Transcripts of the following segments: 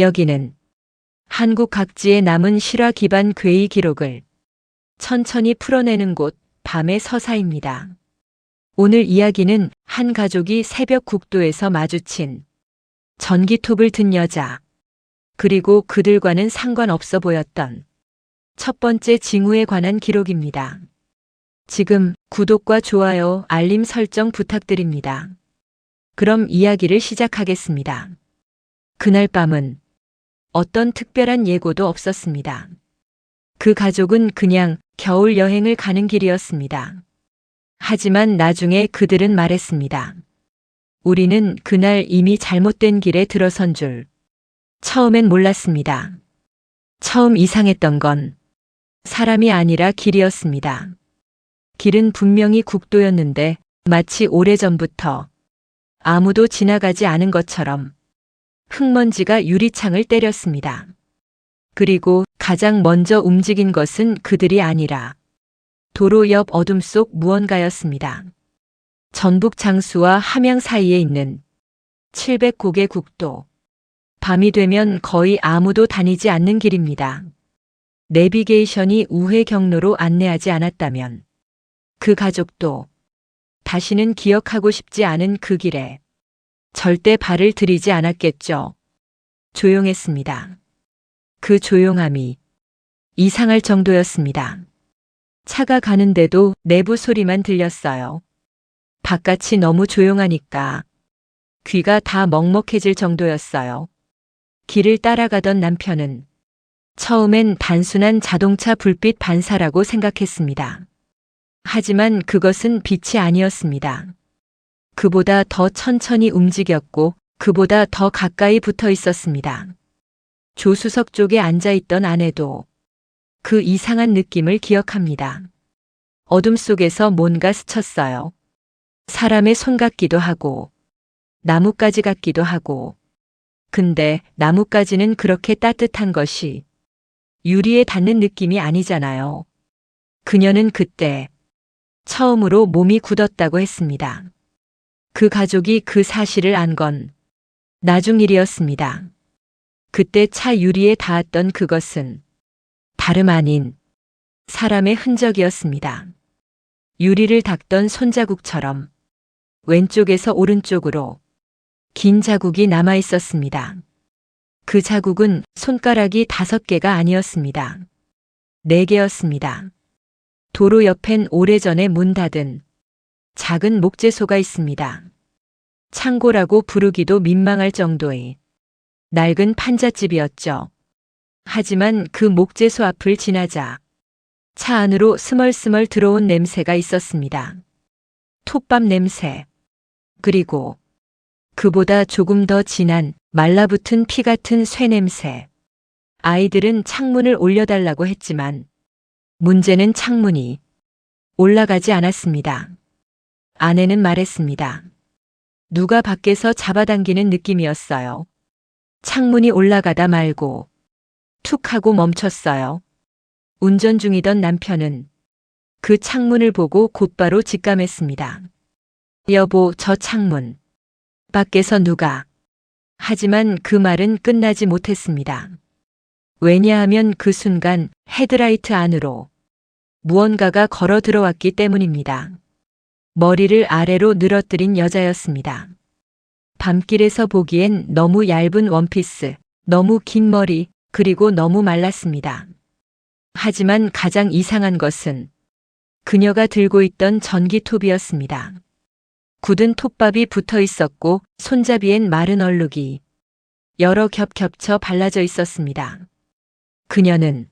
여기는 한국 각지에 남은 실화 기반 괴이 기록을 천천히 풀어내는 곳, 밤의 서사입니다. 오늘 이야기는 한 가족이 새벽 국도에서 마주친 전기톱을 든 여자, 그리고 그들과는 상관없어 보였던 첫 번째 징후에 관한 기록입니다. 지금 구독과 좋아요, 알림 설정 부탁드립니다. 그럼 이야기를 시작하겠습니다. 그날 밤은 어떤 특별한 예고도 없었습니다. 그 가족은 그냥 겨울 여행을 가는 길이었습니다. 하지만 나중에 그들은 말했습니다. 우리는 그날 이미 잘못된 길에 들어선 줄 처음엔 몰랐습니다. 처음 이상했던 건 사람이 아니라 길이었습니다. 길은 분명히 국도였는데 마치 오래전부터 아무도 지나가지 않은 것처럼 흙먼지가 유리창을 때렸습니다. 그리고 가장 먼저 움직인 것은 그들이 아니라 도로 옆 어둠 속 무언가였습니다. 전북 장수와 함양 사이에 있는 700고개 국도. 밤이 되면 거의 아무도 다니지 않는 길입니다. 내비게이션이 우회 경로로 안내하지 않았다면 그 가족도 다시는 기억하고 싶지 않은 그 길에 절대 발을 들이지 않았겠죠. 조용했습니다. 그 조용함이 이상할 정도였습니다. 차가 가는데도 내부 소리만 들렸어요. 바깥이 너무 조용하니까 귀가 다 먹먹해질 정도였어요. 길을 따라가던 남편은 처음엔 단순한 자동차 불빛 반사라고 생각했습니다. 하지만 그것은 빛이 아니었습니다. 그보다 더 천천히 움직였고 그보다 더 가까이 붙어 있었습니다. 조수석 쪽에 앉아있던 아내도 그 이상한 느낌을 기억합니다. 어둠 속에서 뭔가 스쳤어요. 사람의 손 같기도 하고 나뭇가지 같기도 하고. 근데 나뭇가지는 그렇게 따뜻한 것이 유리에 닿는 느낌이 아니잖아요. 그녀는 그때 처음으로 몸이 굳었다고 했습니다. 그 가족이 그 사실을 안 건 나중 일이었습니다. 그때 차 유리에 닿았던 그것은 다름 아닌 사람의 흔적이었습니다. 유리를 닦던 손자국처럼 왼쪽에서 오른쪽으로 긴 자국이 남아 있었습니다. 그 자국은 손가락이 5개가 아니었습니다. 4개였습니다. 도로 옆엔 오래전에 문 닫은 작은 목재소가 있습니다. 창고라고 부르기도 민망할 정도의 낡은 판잣집이었죠. 하지만 그 목재소 앞을 지나자 차 안으로 스멀스멀 들어온 냄새가 있었습니다. 톱밥 냄새. 그리고 그보다 조금 더 진한 말라붙은 피 같은 쇠 냄새. 아이들은 창문을 올려달라고 했지만 문제는 창문이 올라가지 않았습니다. 아내는 말했습니다. 누가 밖에서 잡아당기는 느낌이었어요. 창문이 올라가다 말고 툭 하고 멈췄어요. 운전 중이던 남편은 그 창문을 보고 곧바로 직감했습니다. 여보, 저 창문. 밖에서 누가. 하지만 그 말은 끝나지 못했습니다. 왜냐하면 그 순간 헤드라이트 안으로 무언가가 걸어 들어왔기 때문입니다. 머리를 아래로 늘어뜨린 여자였습니다. 밤길에서 보기엔 너무 얇은 원피스, 너무 긴 머리, 그리고 너무 말랐습니다. 하지만 가장 이상한 것은 그녀가 들고 있던 전기톱이었습니다. 굳은 톱밥이 붙어 있었고 손잡이엔 마른 얼룩이 여러 겹 겹쳐 발라져 있었습니다. 그녀는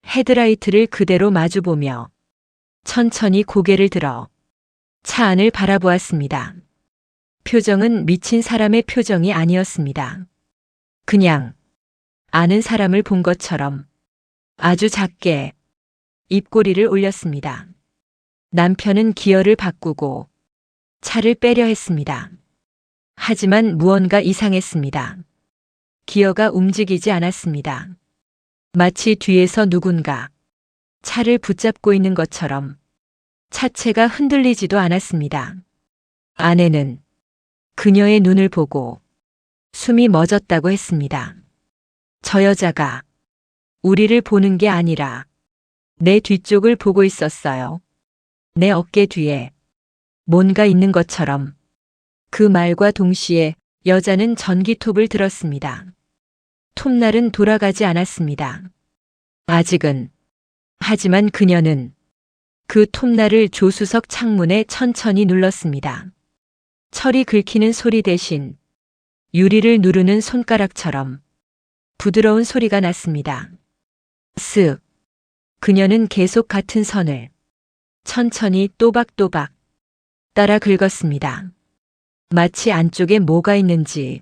헤드라이트를 그대로 마주보며 천천히 고개를 들어 차 안을 바라보았습니다. 표정은 미친 사람의 표정이 아니었습니다. 그냥 아는 사람을 본 것처럼 아주 작게 입꼬리를 올렸습니다. 남편은 기어를 바꾸고 차를 빼려 했습니다. 하지만 무언가 이상했습니다. 기어가 움직이지 않았습니다. 마치 뒤에서 누군가 차를 붙잡고 있는 것처럼 차체가 흔들리지도 않았습니다. 아내는 그녀의 눈을 보고 숨이 멎었다고 했습니다. 저 여자가 우리를 보는 게 아니라 내 뒤쪽을 보고 있었어요. 내 어깨 뒤에 뭔가 있는 것처럼. 그 말과 동시에 여자는 전기톱을 들었습니다. 톱날은 돌아가지 않았습니다. 아직은. 하지만 그녀는 그 톱날을 조수석 창문에 천천히 눌렀습니다. 철이 긁히는 소리 대신 유리를 누르는 손가락처럼 부드러운 소리가 났습니다. 쓱. 그녀는 계속 같은 선을 천천히 또박또박 따라 긁었습니다. 마치 안쪽에 뭐가 있는지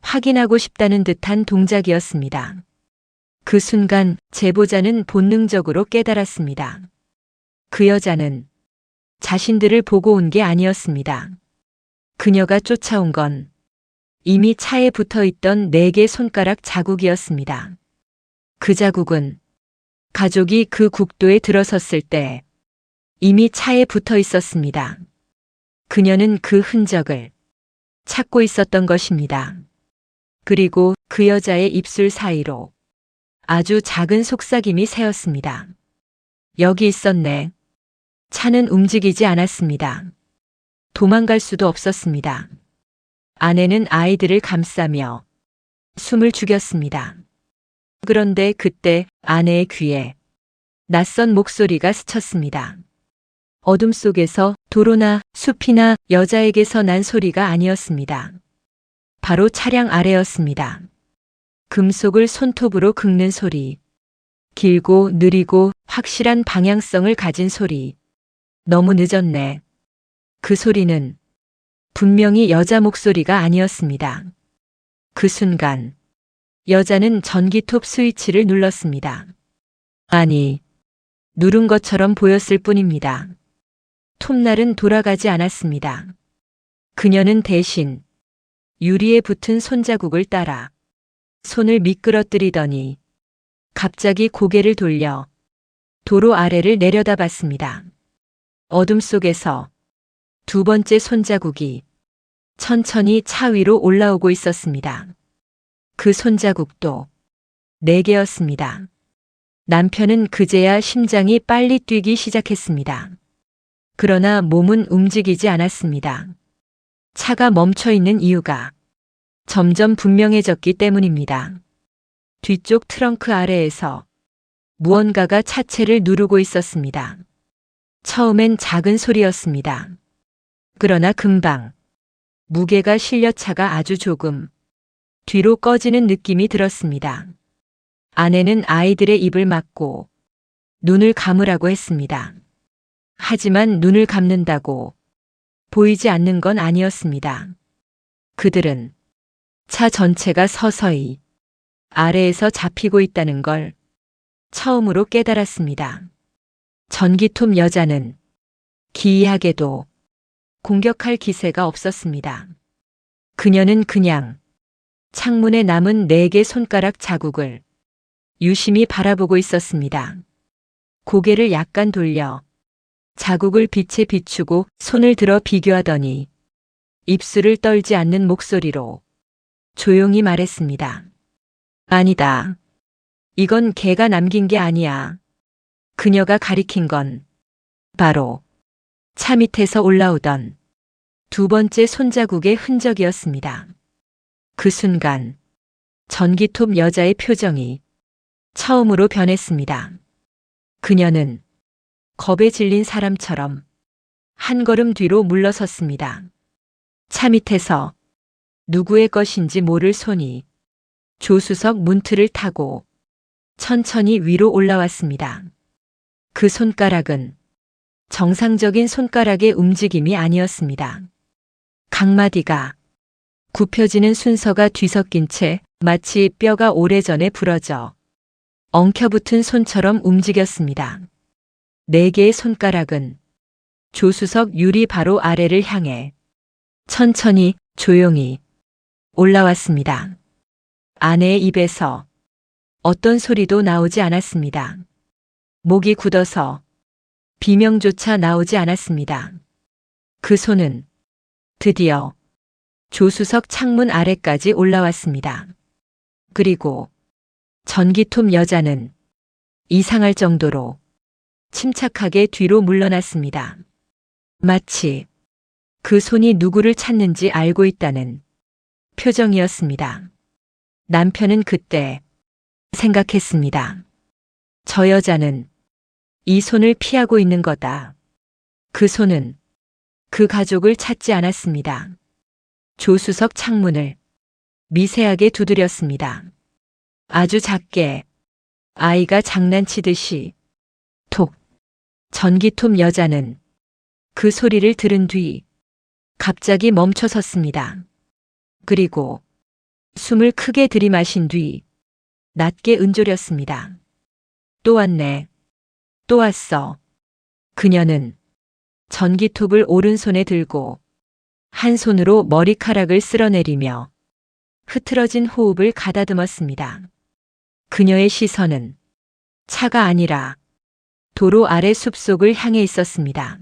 확인하고 싶다는 듯한 동작이었습니다. 그 순간 제보자는 본능적으로 깨달았습니다. 그 여자는 자신들을 보고 온 게 아니었습니다. 그녀가 쫓아온 건 이미 차에 붙어 있던 4개 손가락 자국이었습니다. 그 자국은 가족이 그 국도에 들어섰을 때 이미 차에 붙어 있었습니다. 그녀는 그 흔적을 찾고 있었던 것입니다. 그리고 그 여자의 입술 사이로 아주 작은 속삭임이 새었습니다. 여기 있었네. 차는 움직이지 않았습니다. 도망갈 수도 없었습니다. 아내는 아이들을 감싸며 숨을 죽였습니다. 그런데 그때 아내의 귀에 낯선 목소리가 스쳤습니다. 어둠 속에서 도로나 숲이나 여자에게서 난 소리가 아니었습니다. 바로 차량 아래였습니다. 금속을 손톱으로 긁는 소리. 길고 느리고 확실한 방향성을 가진 소리. 너무 늦었네. 그 소리는 분명히 여자 목소리가 아니었습니다. 그 순간 여자는 전기톱 스위치를 눌렀습니다. 아니, 누른 것처럼 보였을 뿐입니다. 톱날은 돌아가지 않았습니다. 그녀는 대신 유리에 붙은 손자국을 따라 손을 미끄러뜨리더니 갑자기 고개를 돌려 도로 아래를 내려다봤습니다. 어둠 속에서 2번째 손자국이 천천히 차 위로 올라오고 있었습니다. 그 손자국도 4개였습니다. 남편은 그제야 심장이 빨리 뛰기 시작했습니다. 그러나 몸은 움직이지 않았습니다. 차가 멈춰 있는 이유가 점점 분명해졌기 때문입니다. 뒤쪽 트렁크 아래에서 무언가가 차체를 누르고 있었습니다. 처음엔 작은 소리였습니다. 그러나 금방 무게가 실려 차가 아주 조금 뒤로 꺼지는 느낌이 들었습니다. 아내는 아이들의 입을 막고 눈을 감으라고 했습니다. 하지만 눈을 감는다고 보이지 않는 건 아니었습니다. 그들은 차 전체가 서서히 아래에서 잡히고 있다는 걸 처음으로 깨달았습니다. 전기톱 여자는 기이하게도 공격할 기세가 없었습니다. 그녀는 그냥 창문에 남은 4개 손가락 자국을 유심히 바라보고 있었습니다. 고개를 약간 돌려 자국을 빛에 비추고 손을 들어 비교하더니 입술을 떨지 않는 목소리로 조용히 말했습니다. 아니다. 이건 걔가 남긴 게 아니야. 그녀가 가리킨 건 바로 차 밑에서 올라오던 2번째 손자국의 흔적이었습니다. 그 순간 전기톱 여자의 표정이 처음으로 변했습니다. 그녀는 겁에 질린 사람처럼 한 걸음 뒤로 물러섰습니다. 차 밑에서 누구의 것인지 모를 손이 조수석 문틀을 타고 천천히 위로 올라왔습니다. 그 손가락은 정상적인 손가락의 움직임이 아니었습니다. 각마디가 굽혀지는 순서가 뒤섞인 채 마치 뼈가 오래전에 부러져 엉켜붙은 손처럼 움직였습니다. 4개의 손가락은 조수석 유리 바로 아래를 향해 천천히 조용히 올라왔습니다. 아내의 입에서 어떤 소리도 나오지 않았습니다. 목이 굳어서 비명조차 나오지 않았습니다. 그 손은 드디어 조수석 창문 아래까지 올라왔습니다. 그리고 전기톱 여자는 이상할 정도로 침착하게 뒤로 물러났습니다. 마치 그 손이 누구를 찾는지 알고 있다는 표정이었습니다. 남편은 그때 생각했습니다. 저 여자는 이 손을 피하고 있는 거다. 그 손은 그 가족을 찾지 않았습니다. 조수석 창문을 미세하게 두드렸습니다. 아주 작게 아이가 장난치듯이 톡. 전기톱 여자는 그 소리를 들은 뒤 갑자기 멈춰 섰습니다. 그리고 숨을 크게 들이마신 뒤 낮게 은조렸습니다. 또 왔네. 또 왔어. 그녀는 전기톱을 오른손에 들고 한 손으로 머리카락을 쓸어내리며 흐트러진 호흡을 가다듬었습니다. 그녀의 시선은 차가 아니라 도로 아래 숲속을 향해 있었습니다.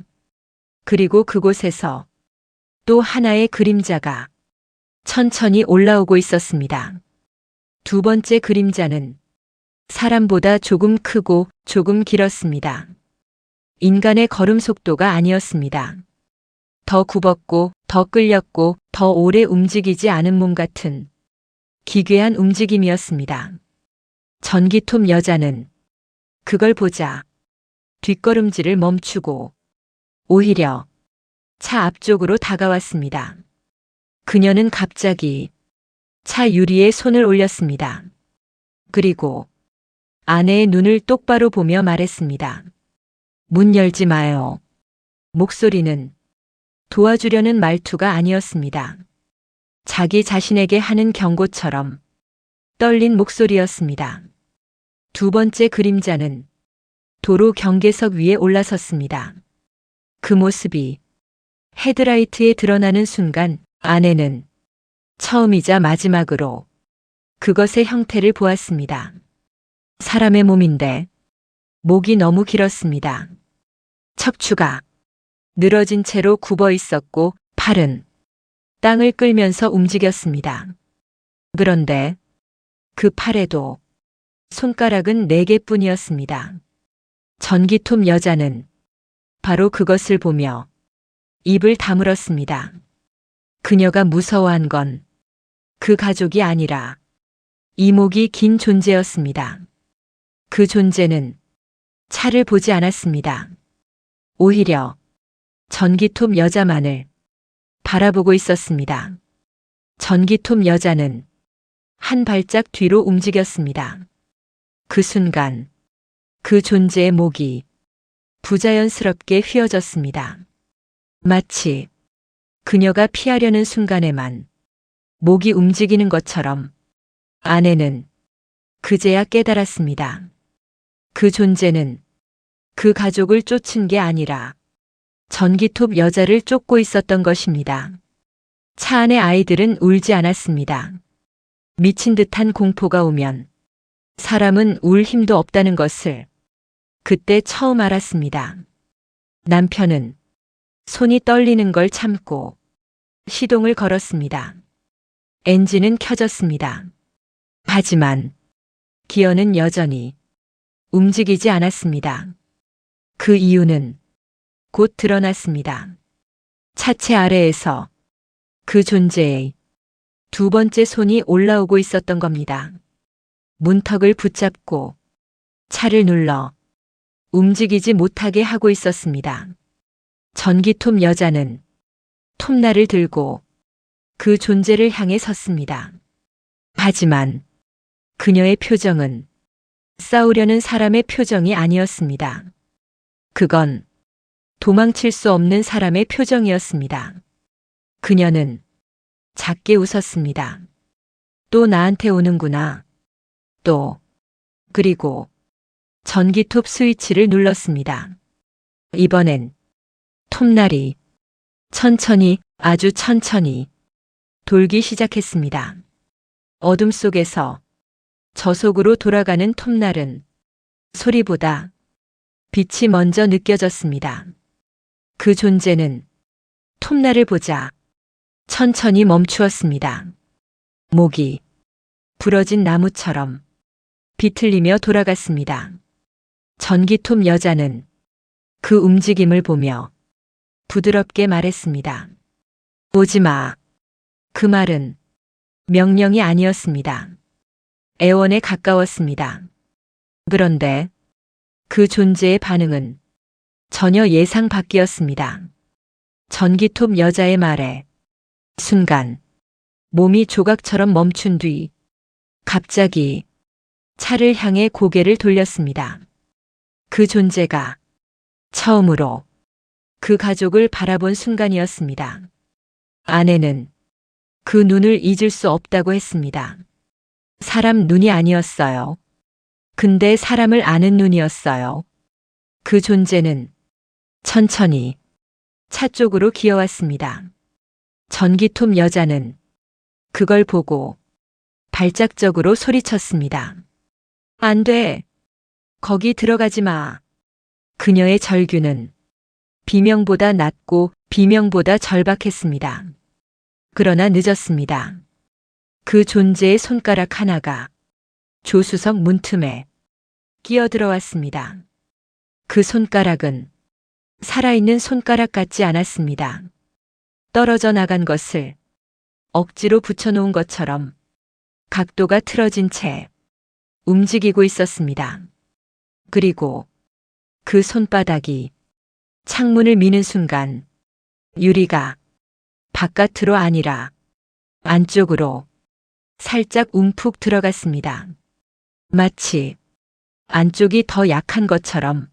그리고 그곳에서 또 하나의 그림자가 천천히 올라오고 있었습니다. 두 번째 그림자는 사람보다 조금 크고 조금 길었습니다. 인간의 걸음 속도가 아니었습니다. 더 굽었고 더 끌렸고 더 오래 움직이지 않은 몸 같은 기괴한 움직임이었습니다. 전기톱 여자는 그걸 보자 뒷걸음질을 멈추고 오히려 차 앞쪽으로 다가왔습니다. 그녀는 갑자기 차 유리에 손을 올렸습니다. 그리고 아내의 눈을 똑바로 보며 말했습니다. 문 열지 마요. 목소리는 도와주려는 말투가 아니었습니다. 자기 자신에게 하는 경고처럼 떨린 목소리였습니다. 두 번째 그림자는 도로 경계석 위에 올라섰습니다. 그 모습이 헤드라이트에 드러나는 순간 아내는 처음이자 마지막으로 그것의 형태를 보았습니다. 사람의 몸인데 목이 너무 길었습니다. 척추가 늘어진 채로 굽어 있었고 팔은 땅을 끌면서 움직였습니다. 그런데 그 팔에도 손가락은 4개뿐이었습니다. 전기톱 여자는 바로 그것을 보며 입을 다물었습니다. 그녀가 무서워한 건 그 가족이 아니라 이 목이 긴 존재였습니다. 그 존재는 차를 보지 않았습니다. 오히려 전기톱 여자만을 바라보고 있었습니다. 전기톱 여자는 한 발짝 뒤로 움직였습니다. 그 순간 그 존재의 목이 부자연스럽게 휘어졌습니다. 마치 그녀가 피하려는 순간에만 목이 움직이는 것처럼 아내는 그제야 깨달았습니다. 그 존재는 그 가족을 쫓은 게 아니라 전기톱 여자를 쫓고 있었던 것입니다. 차 안의 아이들은 울지 않았습니다. 미친 듯한 공포가 오면 사람은 울 힘도 없다는 것을 그때 처음 알았습니다. 남편은 손이 떨리는 걸 참고 시동을 걸었습니다. 엔진은 켜졌습니다. 하지만 기어는 여전히 움직이지 않았습니다. 그 이유는 곧 드러났습니다. 차체 아래에서 그 존재의 두 번째 손이 올라오고 있었던 겁니다. 문턱을 붙잡고 차를 눌러 움직이지 못하게 하고 있었습니다. 전기톱 여자는 톱날을 들고 그 존재를 향해 섰습니다. 하지만 그녀의 표정은 싸우려는 사람의 표정이 아니었습니다. 그건 도망칠 수 없는 사람의 표정이었습니다. 그녀는 작게 웃었습니다. 또 나한테 오는구나. 또, 그리고 전기톱 스위치를 눌렀습니다. 이번엔 톱날이 천천히, 아주 천천히 돌기 시작했습니다. 어둠 속에서 저속으로 돌아가는 톱날은 소리보다 빛이 먼저 느껴졌습니다. 그 존재는 톱날을 보자 천천히 멈추었습니다. 목이 부러진 나무처럼 비틀리며 돌아갔습니다. 전기톱 여자는 그 움직임을 보며 부드럽게 말했습니다. 오지 마. 그 말은 명령이 아니었습니다. 애원에 가까웠습니다. 그런데 그 존재의 반응은 전혀 예상 밖이었습니다. 전기톱 여자의 말에 순간 몸이 조각처럼 멈춘 뒤 갑자기 차를 향해 고개를 돌렸습니다. 그 존재가 처음으로 그 가족을 바라본 순간이었습니다. 아내는 그 눈을 잊을 수 없다고 했습니다. 사람 눈이 아니었어요. 근데 사람을 아는 눈이었어요. 그 존재는 천천히 차 쪽으로 기어왔습니다. 전기톱 여자는 그걸 보고 발작적으로 소리쳤습니다. 안 돼. 거기 들어가지 마. 그녀의 절규는 비명보다 낮고 비명보다 절박했습니다. 그러나 늦었습니다. 그 존재의 손가락 하나가 조수석 문틈에 끼어들어왔습니다. 그 손가락은 살아있는 손가락 같지 않았습니다. 떨어져 나간 것을 억지로 붙여놓은 것처럼 각도가 틀어진 채 움직이고 있었습니다. 그리고 그 손바닥이 창문을 미는 순간 유리가 바깥으로 아니라 안쪽으로 살짝 움푹 들어갔습니다. 마치 안쪽이 더 약한 것처럼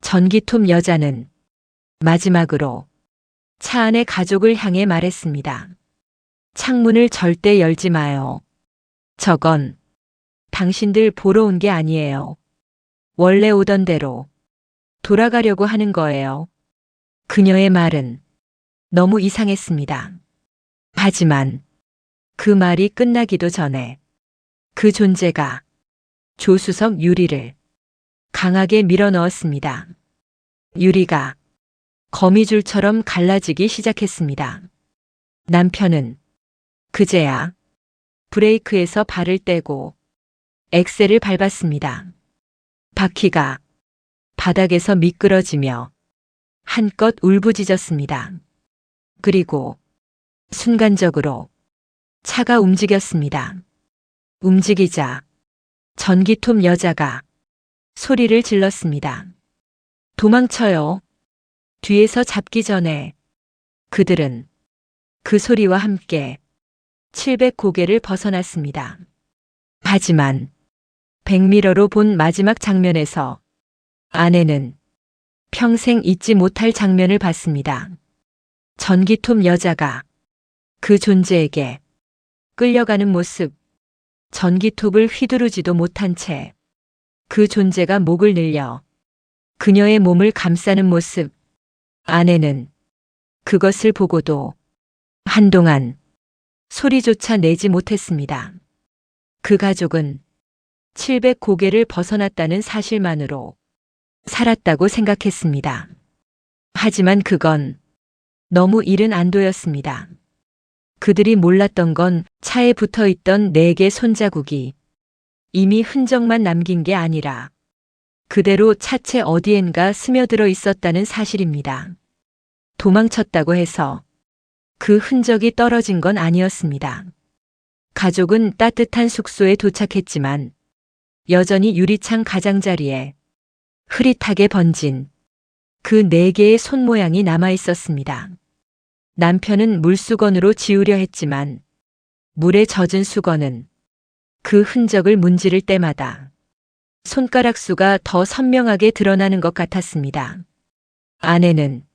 전기톱 여자는 마지막으로 차 안의 가족을 향해 말했습니다. 창문을 절대 열지 마요. 저건 당신들 보러 온 게 아니에요. 원래 오던 대로 돌아가려고 하는 거예요. 그녀의 말은 너무 이상했습니다. 하지만 그 말이 끝나기도 전에 그 존재가 조수석 유리를 강하게 밀어 넣었습니다. 유리가 거미줄처럼 갈라지기 시작했습니다. 남편은 그제야 브레이크에서 발을 떼고 엑셀을 밟았습니다. 바퀴가 바닥에서 미끄러지며 한껏 울부짖었습니다. 그리고 순간적으로 차가 움직였습니다. 움직이자 전기톱 여자가 소리를 질렀습니다. 도망쳐요. 뒤에서 잡기 전에. 그들은 그 소리와 함께 700 고개를 벗어났습니다. 하지만 백미러로 본 마지막 장면에서 아내는 평생 잊지 못할 장면을 봤습니다. 전기톱 여자가 그 존재에게 끌려가는 모습, 전기톱을 휘두르지도 못한 채 그 존재가 목을 늘려 그녀의 몸을 감싸는 모습, 아내는 그것을 보고도 한동안 소리조차 내지 못했습니다. 그 가족은 700 고개를 벗어났다는 사실만으로 살았다고 생각했습니다. 하지만 그건 너무 이른 안도였습니다. 그들이 몰랐던 건 차에 붙어 있던 4개 손자국이 이미 흔적만 남긴 게 아니라 그대로 차체 어디엔가 스며들어 있었다는 사실입니다. 도망쳤다고 해서 그 흔적이 떨어진 건 아니었습니다. 가족은 따뜻한 숙소에 도착했지만 여전히 유리창 가장자리에 흐릿하게 번진 그 4개의 손 모양이 남아 있었습니다. 남편은 물수건으로 지우려 했지만 물에 젖은 수건은 그 흔적을 문지를 때마다 손가락 수가 더 선명하게 드러나는 것 같았습니다. 아내는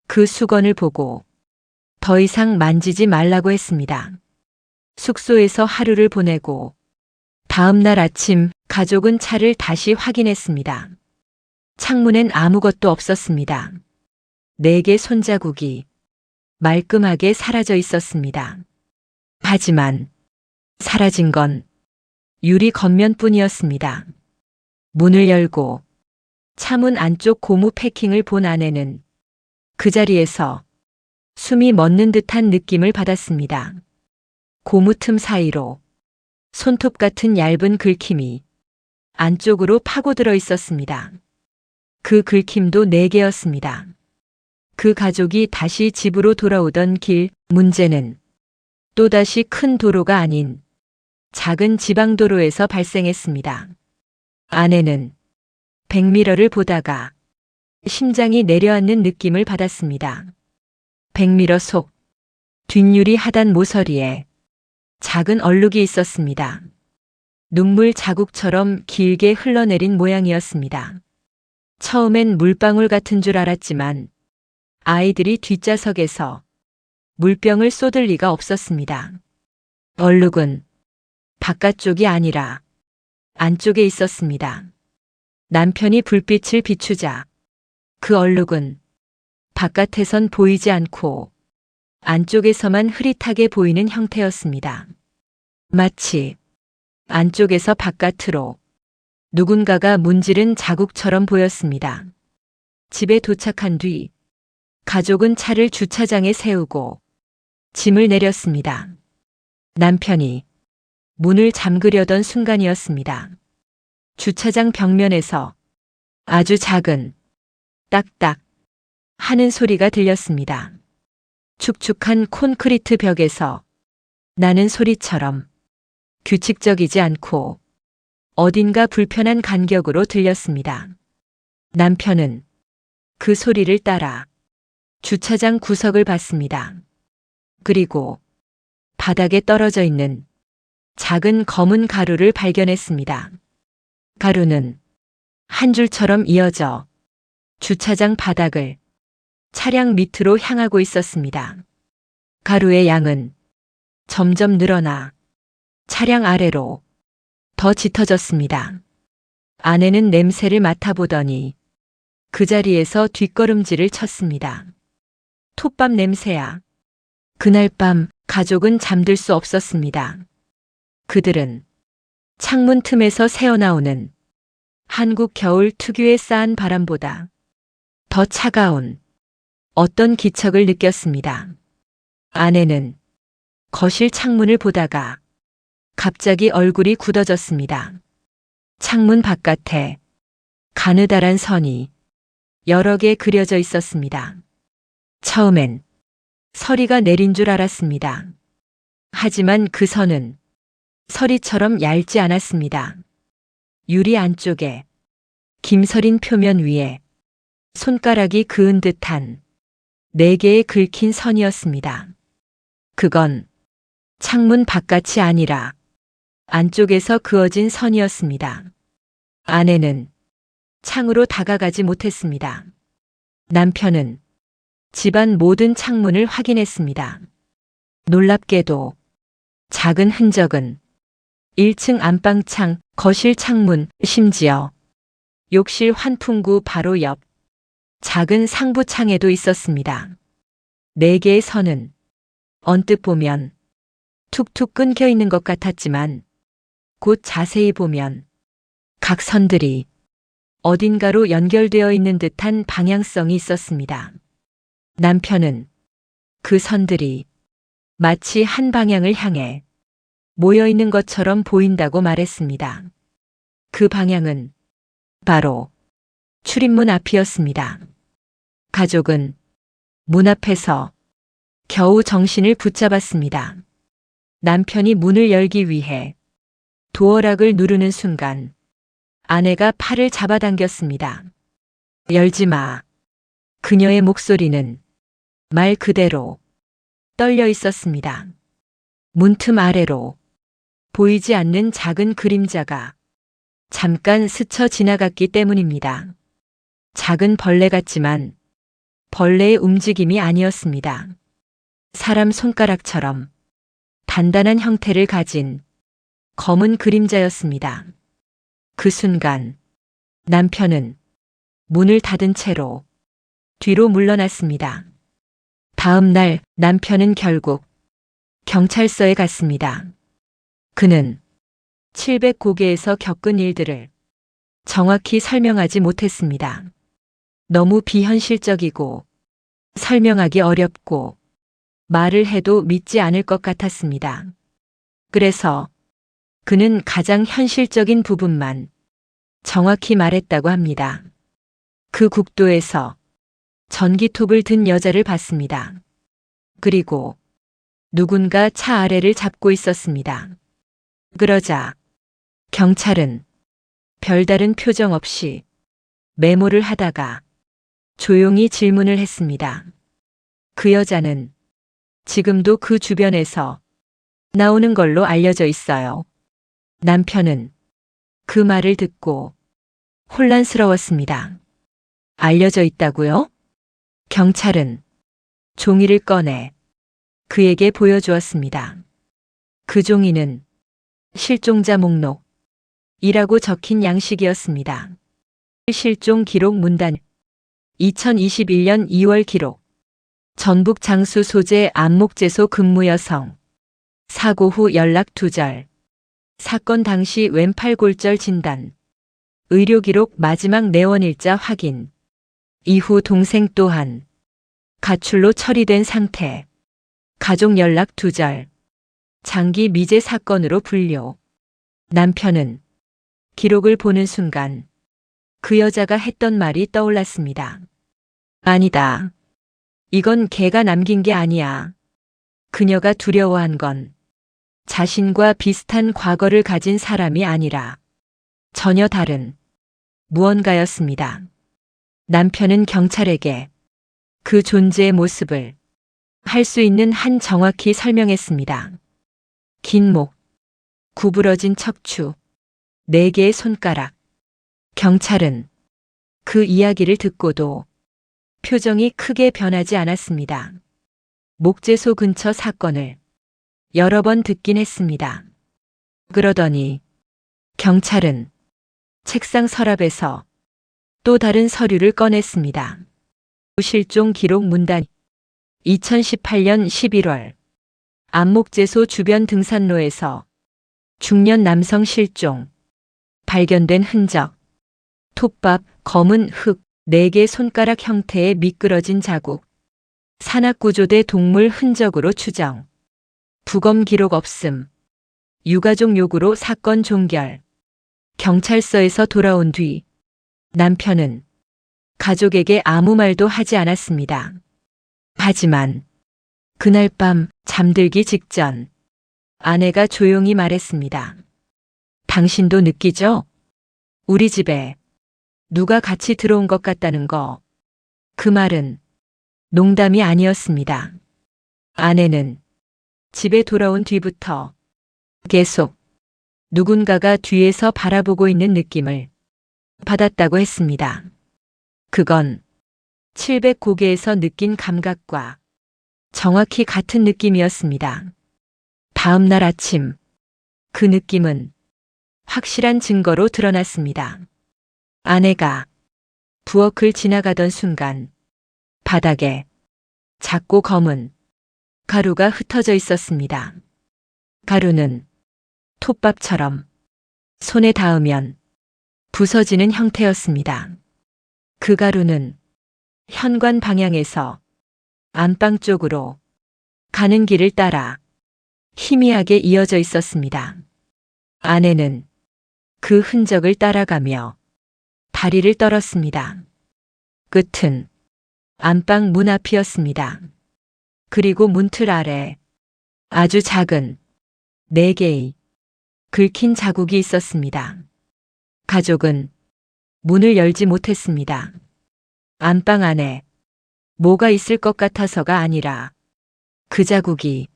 그 수건을 보고 더 이상 만지지 말라고 했습니다. 숙소에서 하루를 보내고 다음 날 아침 가족은 차를 다시 확인했습니다. 창문엔 아무것도 없었습니다. 4개 손자국이 말끔하게 사라져 있었습니다. 하지만 사라진 건 유리 겉면뿐이었습니다. 문을 열고 차문 안쪽 고무 패킹을 본 아내는 그 자리에서 숨이 멎는 듯한 느낌을 받았습니다. 고무 틈 사이로 손톱 같은 얇은 긁힘이 안쪽으로 파고들어 있었습니다. 그 긁힘도 4개였습니다. 그 가족이 다시 집으로 돌아오던 길, 문제는 또다시 큰 도로가 아닌 작은 지방도로에서 발생했습니다. 아내는 백미러를 보다가 심장이 내려앉는 느낌을 받았습니다. 백미러 속 뒷유리 하단 모서리에 작은 얼룩이 있었습니다. 눈물 자국처럼 길게 흘러내린 모양이었습니다. 처음엔 물방울 같은 줄 알았지만 아이들이 뒷좌석에서 물병을 쏟을 리가 없었습니다. 얼룩은 바깥쪽이 아니라 안쪽에 있었습니다. 남편이 불빛을 비추자 그 얼룩은 바깥에선 보이지 않고 안쪽에서만 흐릿하게 보이는 형태였습니다. 마치 안쪽에서 바깥으로 누군가가 문지른 자국처럼 보였습니다. 집에 도착한 뒤 가족은 차를 주차장에 세우고 짐을 내렸습니다. 남편이 문을 잠그려던 순간이었습니다. 주차장 벽면에서 아주 작은 딱딱 하는 소리가 들렸습니다. 축축한 콘크리트 벽에서 나는 소리처럼 규칙적이지 않고 어딘가 불편한 간격으로 들렸습니다. 남편은 그 소리를 따라 주차장 구석을 봤습니다. 그리고 바닥에 떨어져 있는 작은 검은 가루를 발견했습니다. 가루는 한 줄처럼 이어져 주차장 바닥을 차량 밑으로 향하고 있었습니다. 가루의 양은 점점 늘어나 차량 아래로 더 짙어졌습니다. 아내는 냄새를 맡아보더니 그 자리에서 뒷걸음질을 쳤습니다. 톱밥 냄새야. 그날 밤 가족은 잠들 수 없었습니다. 그들은 창문 틈에서 새어나오는 한국 겨울 특유의 싸한 바람보다 더 차가운 어떤 기척을 느꼈습니다. 아내는 거실 창문을 보다가 갑자기 얼굴이 굳어졌습니다. 창문 바깥에 가느다란 선이 여러 개 그려져 있었습니다. 처음엔 서리가 내린 줄 알았습니다. 하지만 그 선은 서리처럼 얇지 않았습니다. 유리 안쪽에 김서린 표면 위에 손가락이 그은 듯한 4개의 긁힌 선이었습니다. 그건 창문 바깥이 아니라 안쪽에서 그어진 선이었습니다. 아내는 창으로 다가가지 못했습니다. 남편은 집안 모든 창문을 확인했습니다. 놀랍게도 작은 흔적은 1층 안방창, 거실 창문, 심지어 욕실 환풍구 바로 옆 작은 상부창에도 있었습니다. 4개의 선은 언뜻 보면 툭툭 끊겨 있는 것 같았지만 곧 자세히 보면 각 선들이 어딘가로 연결되어 있는 듯한 방향성이 있었습니다. 남편은 그 선들이 마치 한 방향을 향해 모여 있는 것처럼 보인다고 말했습니다. 그 방향은 바로 출입문 앞이었습니다. 가족은 문 앞에서 겨우 정신을 붙잡았습니다. 남편이 문을 열기 위해 도어락을 누르는 순간 아내가 팔을 잡아당겼습니다. 열지 마. 그녀의 목소리는 말 그대로 떨려 있었습니다. 문틈 아래로 보이지 않는 작은 그림자가 잠깐 스쳐 지나갔기 때문입니다. 작은 벌레 같지만 벌레의 움직임이 아니었습니다. 사람 손가락처럼 단단한 형태를 가진 검은 그림자였습니다. 그 순간 남편은 문을 닫은 채로 뒤로 물러났습니다. 다음 날 남편은 결국 경찰서에 갔습니다. 그는 700고개에서 겪은 일들을 정확히 설명하지 못했습니다. 너무 비현실적이고 설명하기 어렵고 말을 해도 믿지 않을 것 같았습니다. 그래서 그는 가장 현실적인 부분만 정확히 말했다고 합니다. 그 국도에서 전기톱을 든 여자를 봤습니다. 그리고 누군가 차 아래를 잡고 있었습니다. 그러자 경찰은 별다른 표정 없이 메모를 하다가 조용히 질문을 했습니다. 그 여자는 지금도 그 주변에서 나오는 걸로 알려져 있어요. 남편은 그 말을 듣고 혼란스러웠습니다. 알려져 있다고요? 경찰은 종이를 꺼내 그에게 보여주었습니다. 그 종이는 실종자 목록이라고 적힌 양식이었습니다. 실종 기록 문단 2021년 2월 기록 전북 장수 소재 안목재소 근무 여성 사고 후 연락 두절 사건 당시 왼팔 골절 진단 의료 기록 마지막 내원일자 확인 이후 동생 또한 가출로 처리된 상태 가족 연락 두절 장기 미제 사건으로 분류 남편은 기록을 보는 순간 그 여자가 했던 말이 떠올랐습니다. 아니다. 이건 걔가 남긴 게 아니야. 그녀가 두려워한 건 자신과 비슷한 과거를 가진 사람이 아니라 전혀 다른 무언가였습니다. 남편은 경찰에게 그 존재의 모습을 할 수 있는 한 정확히 설명했습니다. 긴 목, 구부러진 척추, 4개의 손가락. 경찰은 그 이야기를 듣고도 표정이 크게 변하지 않았습니다. 목재소 근처 사건을 여러 번 듣긴 했습니다. 그러더니 경찰은 책상 서랍에서 또 다른 서류를 꺼냈습니다. 실종 기록 문단 2018년 11월 안목재소 주변 등산로에서 중년 남성 실종 발견된 흔적 톱밥 검은 흙 4개 손가락 형태의 미끄러진 자국 산악구조대 동물 흔적으로 추정 부검 기록 없음 유가족 요구로 사건 종결 경찰서에서 돌아온 뒤 남편은 가족에게 아무 말도 하지 않았습니다. 하지만 그날 밤 잠들기 직전 아내가 조용히 말했습니다. 당신도 느끼죠? 우리 집에 누가 같이 들어온 것 같다는 거. 그 말은 농담이 아니었습니다. 아내는 집에 돌아온 뒤부터 계속 누군가가 뒤에서 바라보고 있는 느낌을 받았다고 했습니다. 그건 700고개에서 느낀 감각과 정확히 같은 느낌이었습니다. 다음 날 아침 그 느낌은 확실한 증거로 드러났습니다. 아내가 부엌을 지나가던 순간 바닥에 작고 검은 가루가 흩어져 있었습니다. 가루는 톱밥처럼 손에 닿으면 부서지는 형태였습니다. 그 가루는 현관 방향에서 안방 쪽으로 가는 길을 따라 희미하게 이어져 있었습니다. 아내는 그 흔적을 따라가며 다리를 떨었습니다. 끝은 안방 문 앞이었습니다. 그리고 문틀 아래 아주 작은 4개의 긁힌 자국이 있었습니다. 가족은 문을 열지 못했습니다. 안방 안에 뭐가 있을 것 같아서가 아니라 그 자국이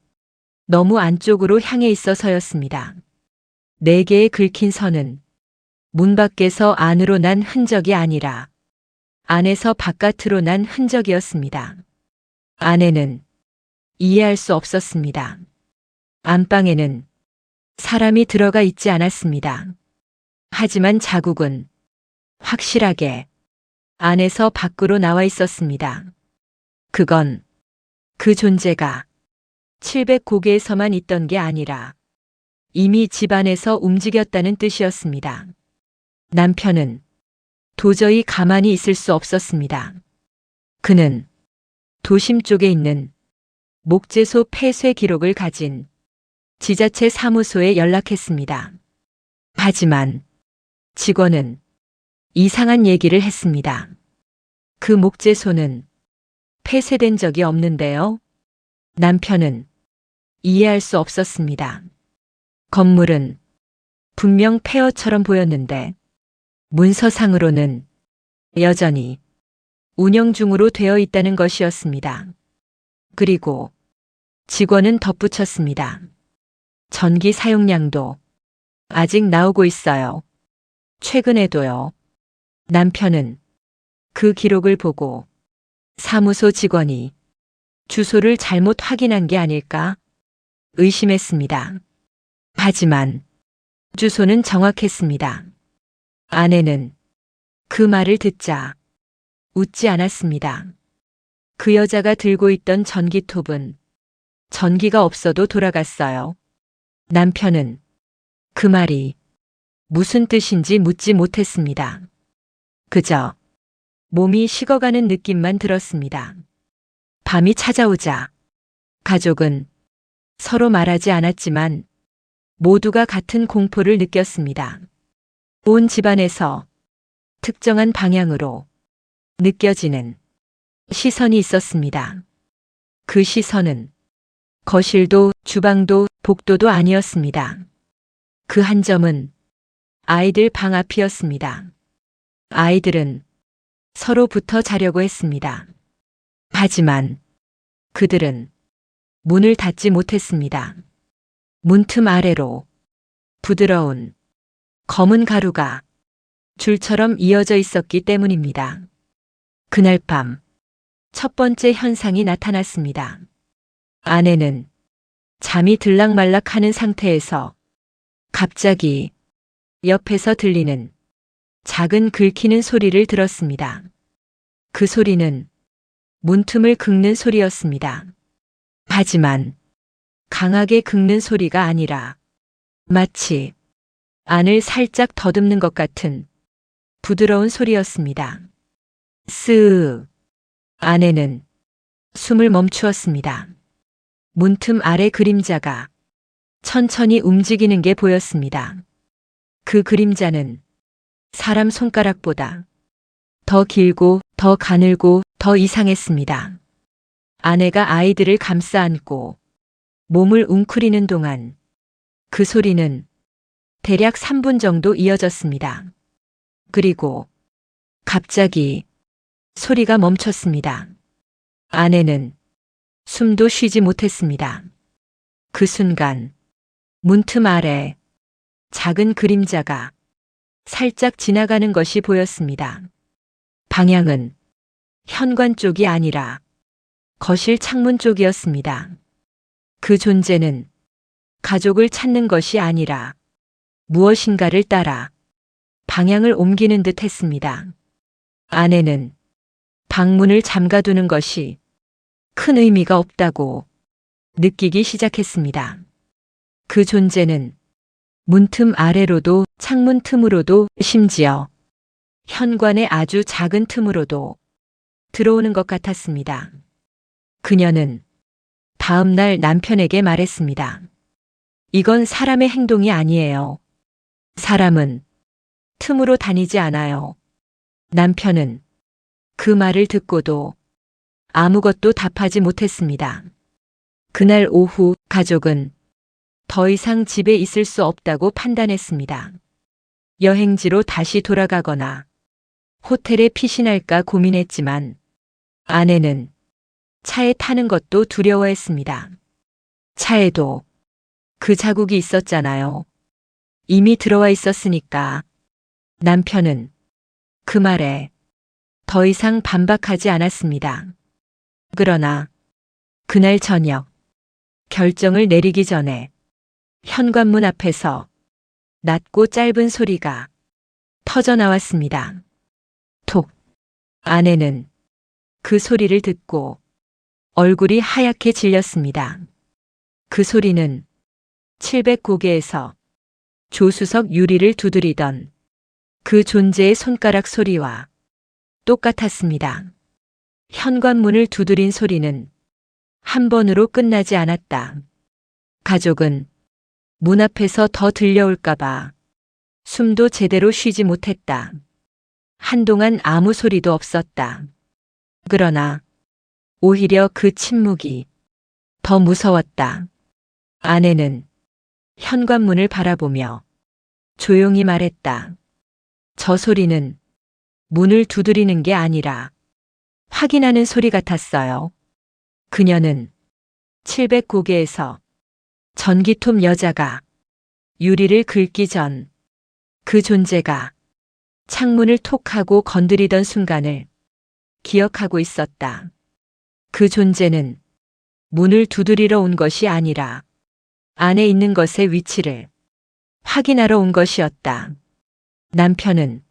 너무 안쪽으로 향해 있어서였습니다. 4개의 긁힌 선은 문 밖에서 안으로 난 흔적이 아니라 안에서 바깥으로 난 흔적이었습니다. 아내는 이해할 수 없었습니다. 안방에는 사람이 들어가 있지 않았습니다. 하지만 자국은 확실하게 안에서 밖으로 나와 있었습니다. 그건 그 존재가 700고개에서만 있던 게 아니라 이미 집안에서 움직였다는 뜻이었습니다. 남편은 도저히 가만히 있을 수 없었습니다. 그는 도심 쪽에 있는 목재소 폐쇄 기록을 가진 지자체 사무소에 연락했습니다. 하지만 직원은 이상한 얘기를 했습니다. 그 목재소는 폐쇄된 적이 없는데요. 남편은 이해할 수 없었습니다. 건물은 분명 폐허처럼 보였는데 문서상으로는 여전히 운영 중으로 되어 있다는 것이었습니다. 그리고 직원은 덧붙였습니다. 전기 사용량도 아직 나오고 있어요. 최근에도요. 남편은 그 기록을 보고 사무소 직원이 주소를 잘못 확인한 게 아닐까 의심했습니다. 하지만 주소는 정확했습니다. 아내는 그 말을 듣자 웃지 않았습니다. 그 여자가 들고 있던 전기톱은 전기가 없어도 돌아갔어요. 남편은 그 말이 무슨 뜻인지 묻지 못했습니다. 그저 몸이 식어가는 느낌만 들었습니다. 밤이 찾아오자 가족은 서로 말하지 않았지만 모두가 같은 공포를 느꼈습니다. 온 집안에서 특정한 방향으로 느껴지는 시선이 있었습니다. 그 시선은 거실도 주방도 복도도 아니었습니다. 그 한 점은 아이들 방 앞이었습니다. 아이들은 서로 붙어 자려고 했습니다. 하지만 그들은 문을 닫지 못했습니다. 문틈 아래로 부드러운 검은 가루가 줄처럼 이어져 있었기 때문입니다. 그날 밤 첫 번째 현상이 나타났습니다. 아내는 잠이 들락말락하는 상태에서 갑자기 옆에서 들리는 작은 긁히는 소리를 들었습니다. 그 소리는 문틈을 긁는 소리였습니다. 하지만 강하게 긁는 소리가 아니라 마치 안을 살짝 더듬는 것 같은 부드러운 소리였습니다. 스으. 아내는 숨을 멈추었습니다. 문틈 아래 그림자가 천천히 움직이는 게 보였습니다. 그 그림자는 사람 손가락보다 더 길고 더 가늘고 더 이상했습니다. 아내가 아이들을 감싸 안고 몸을 웅크리는 동안 그 소리는 대략 3분 정도 이어졌습니다. 그리고 갑자기 소리가 멈췄습니다. 아내는 숨도 쉬지 못했습니다. 그 순간 문틈 아래 작은 그림자가 살짝 지나가는 것이 보였습니다. 방향은 현관 쪽이 아니라 거실 창문 쪽이었습니다. 그 존재는 가족을 찾는 것이 아니라 무엇인가를 따라 방향을 옮기는 듯 했습니다. 아내는 방문을 잠가두는 것이 큰 의미가 없다고 느끼기 시작했습니다. 그 존재는 문틈 아래로도 창문 틈으로도 심지어 현관의 아주 작은 틈으로도 들어오는 것 같았습니다. 그녀는 다음 날 남편에게 말했습니다. 이건 사람의 행동이 아니에요. 사람은 틈으로 다니지 않아요. 남편은 그 말을 듣고도 아무것도 답하지 못했습니다. 그날 오후 가족은 더 이상 집에 있을 수 없다고 판단했습니다. 여행지로 다시 돌아가거나 호텔에 피신할까 고민했지만 아내는 차에 타는 것도 두려워했습니다. 차에도 그 자국이 있었잖아요. 이미 들어와 있었으니까. 남편은 그 말에 더 이상 반박하지 않았습니다. 그러나 그날 저녁 결정을 내리기 전에 현관문 앞에서 낮고 짧은 소리가 터져 나왔습니다. 톡. 아내는 그 소리를 듣고 얼굴이 하얗게 질렸습니다. 그 소리는 700고개에서 조수석 유리를 두드리던 그 존재의 손가락 소리와 똑같았습니다. 현관문을 두드린 소리는 한 번으로 끝나지 않았다. 가족은 문 앞에서 더 들려올까봐 숨도 제대로 쉬지 못했다. 한동안 아무 소리도 없었다. 그러나 오히려 그 침묵이 더 무서웠다. 아내는 현관문을 바라보며 조용히 말했다. 저 소리는 문을 두드리는 게 아니라 확인하는 소리 같았어요. 그녀는 700고개에서 전기톱 여자가 유리를 긁기 전 그 존재가 창문을 톡 하고 건드리던 순간을 기억하고 있었다. 그 존재는 문을 두드리러 온 것이 아니라 안에 있는 것의 위치를 확인하러 온 것이었다. 남편은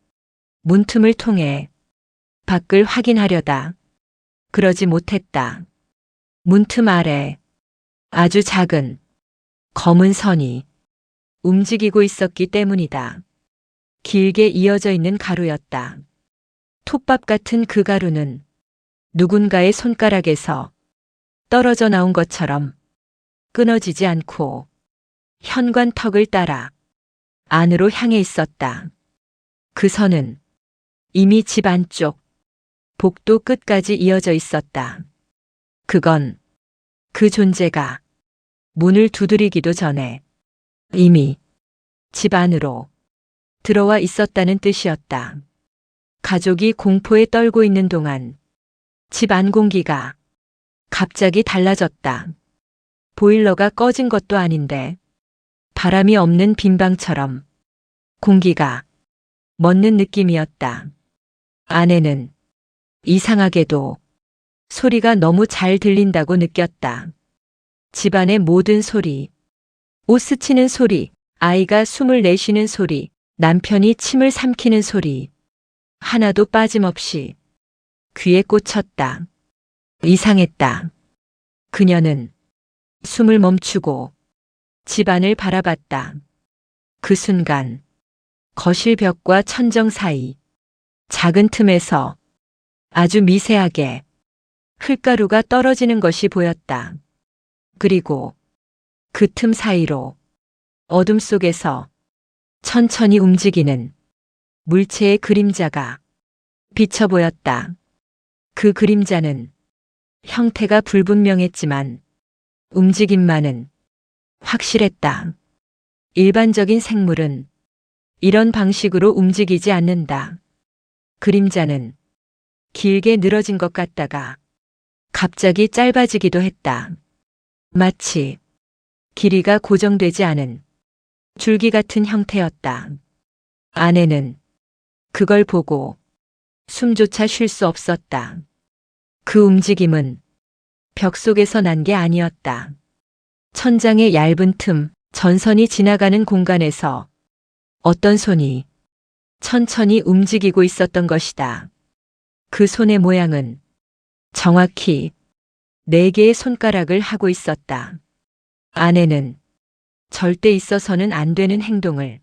문틈을 통해 밖을 확인하려다 그러지 못했다. 문틈 아래 아주 작은 검은 선이 움직이고 있었기 때문이다. 길게 이어져 있는 가루였다. 톱밥 같은 그 가루는 누군가의 손가락에서 떨어져 나온 것처럼 끊어지지 않고 현관 턱을 따라 안으로 향해 있었다. 그 선은 이미 집 안쪽 복도 끝까지 이어져 있었다. 그건 그 존재가 문을 두드리기도 전에 이미 집 안으로 들어와 있었다는 뜻이었다. 가족이 공포에 떨고 있는 동안 집 안 공기가 갑자기 달라졌다. 보일러가 꺼진 것도 아닌데 바람이 없는 빈방처럼 공기가 멎는 느낌이었다. 아내는 이상하게도 소리가 너무 잘 들린다고 느꼈다. 집안의 모든 소리, 옷 스치는 소리, 아이가 숨을 내쉬는 소리, 남편이 침을 삼키는 소리, 하나도 빠짐없이 귀에 꽂혔다. 이상했다. 그녀는 숨을 멈추고 집안을 바라봤다. 그 순간 거실 벽과 천정 사이 작은 틈에서 아주 미세하게 흙가루가 떨어지는 것이 보였다. 그리고 그 틈 사이로 어둠 속에서 천천히 움직이는 물체의 그림자가 비쳐 보였다. 그 그림자는 형태가 불분명했지만 움직임만은 확실했다. 일반적인 생물은 이런 방식으로 움직이지 않는다. 그림자는 길게 늘어진 것 같다가 갑자기 짧아지기도 했다. 마치 길이가 고정되지 않은 줄기 같은 형태였다. 아내는 그걸 보고 숨조차 쉴 수 없었다. 그 움직임은 벽 속에서 난 게 아니었다. 천장의 얇은 틈, 전선이 지나가는 공간에서 어떤 손이 천천히 움직이고 있었던 것이다. 그 손의 모양은 정확히 4개의 손가락을 하고 있었다. 아내는 절대 있어서는 안 되는 행동을